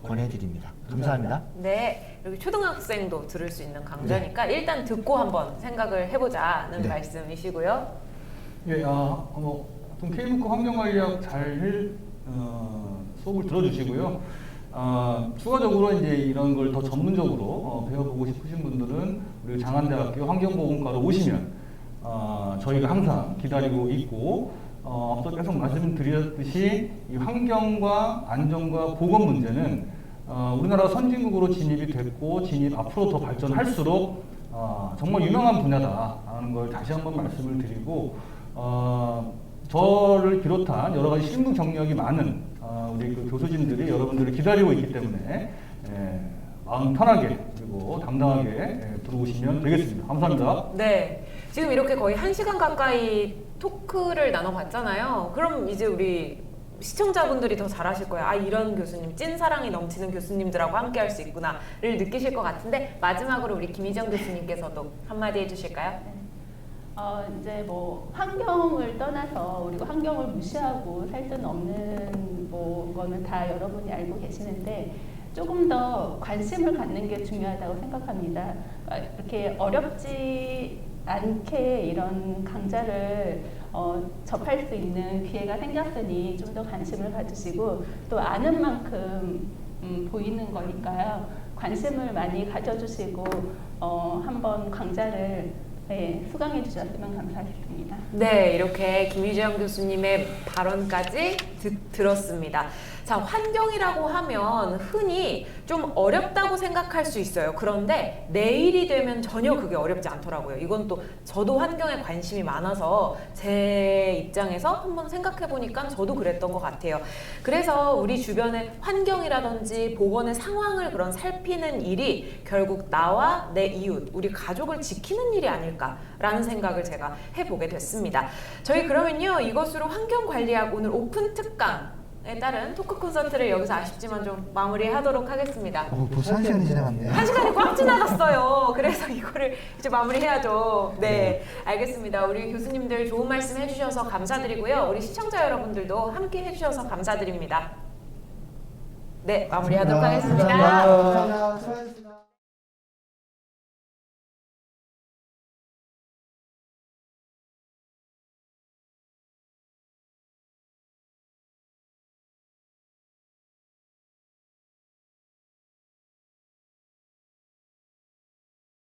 권해드립니다. 감사합니다. 네, 여기 초등학생도 들을 수 있는 강좌니까 일단 듣고 한번 생각을 해보자는 네. 말씀이시고요. 예, 좀 K무크 환경관리학 수업을 들어주시고요. 추가적으로 이제 이런 걸 더 전문적으로 배워보고 싶으신 분들은 우리 장안대학교 환경보건과로 오시면 저희가 항상 기다리고 있고 앞서 계속 말씀드렸듯이 이 환경과 안전과 보건 문제는 우리나라가 선진국으로 진입이 됐고 앞으로 더 발전할수록 정말 유명한 분야다라는 걸 다시 한번 말씀을 드리고 저를 비롯한 여러 가지 실무 경력이 많은 우리 그 교수진들이 여러분들을 기다리고 있기 때문에 마음 편하게 그리고 당당하게 들어오시면 되겠습니다. 감사합니다. 네, 지금 이렇게 거의 1시간 가까이 토크를 나눠봤잖아요. 그럼 이제 우리 시청자분들이 더 잘하실 거예요. 아, 이런 교수님, 찐사랑이 넘치는 교수님들하고 함께 할 수 있구나를 느끼실 것 같은데 마지막으로 우리 김희정 교수님께서도 한마디 해주실까요? 이제 뭐 환경을 떠나서 우리가 환경을 무시하고 살 수는 없는 거는 다 여러분이 알고 계시는데 조금 더 관심을 갖는 게 중요하다고 생각합니다. 이렇게 어렵지 않게 이런 강좌를 접할 수 있는 기회가 생겼으니 좀 더 관심을 가지시고 또 아는 만큼 보이는 거니까요. 관심을 많이 가져주시고 한번 강좌를 수강해 주셨으면 감사하겠습니다. 네, 이렇게 김희정 교수님의 발언까지 들었습니다. 자, 환경이라고 하면 흔히 좀 어렵다고 생각할 수 있어요. 그런데 내일이 되면 전혀 그게 어렵지 않더라고요. 이건 또 저도 환경에 관심이 많아서 제 입장에서 한번 생각해 보니까 저도 그랬던 것 같아요. 그래서 우리 주변의 환경이라든지 보건의 상황을 그런 살피는 일이 결국 나와 내 이웃, 우리 가족을 지키는 일이 아닐까라는 생각을 제가 해보게 됐습니다. 저희 그러면요, 이것으로 환경관리학 오늘 오픈 특강 에 따른 토크 콘서트를 여기서 아쉽지만 좀 마무리하도록 하겠습니다. 벌써 1시간이 지나갔네요. 1시간이 꽉 지나갔어요. 그래서 이거를 이제 마무리해야죠. 네, 알겠습니다. 우리 교수님들 좋은 말씀 해주셔서 감사드리고요. 우리 시청자 여러분들도 함께 해주셔서 감사드립니다. 네, 마무리하도록 하겠습니다. 감사합니다. 수고하셨습니다.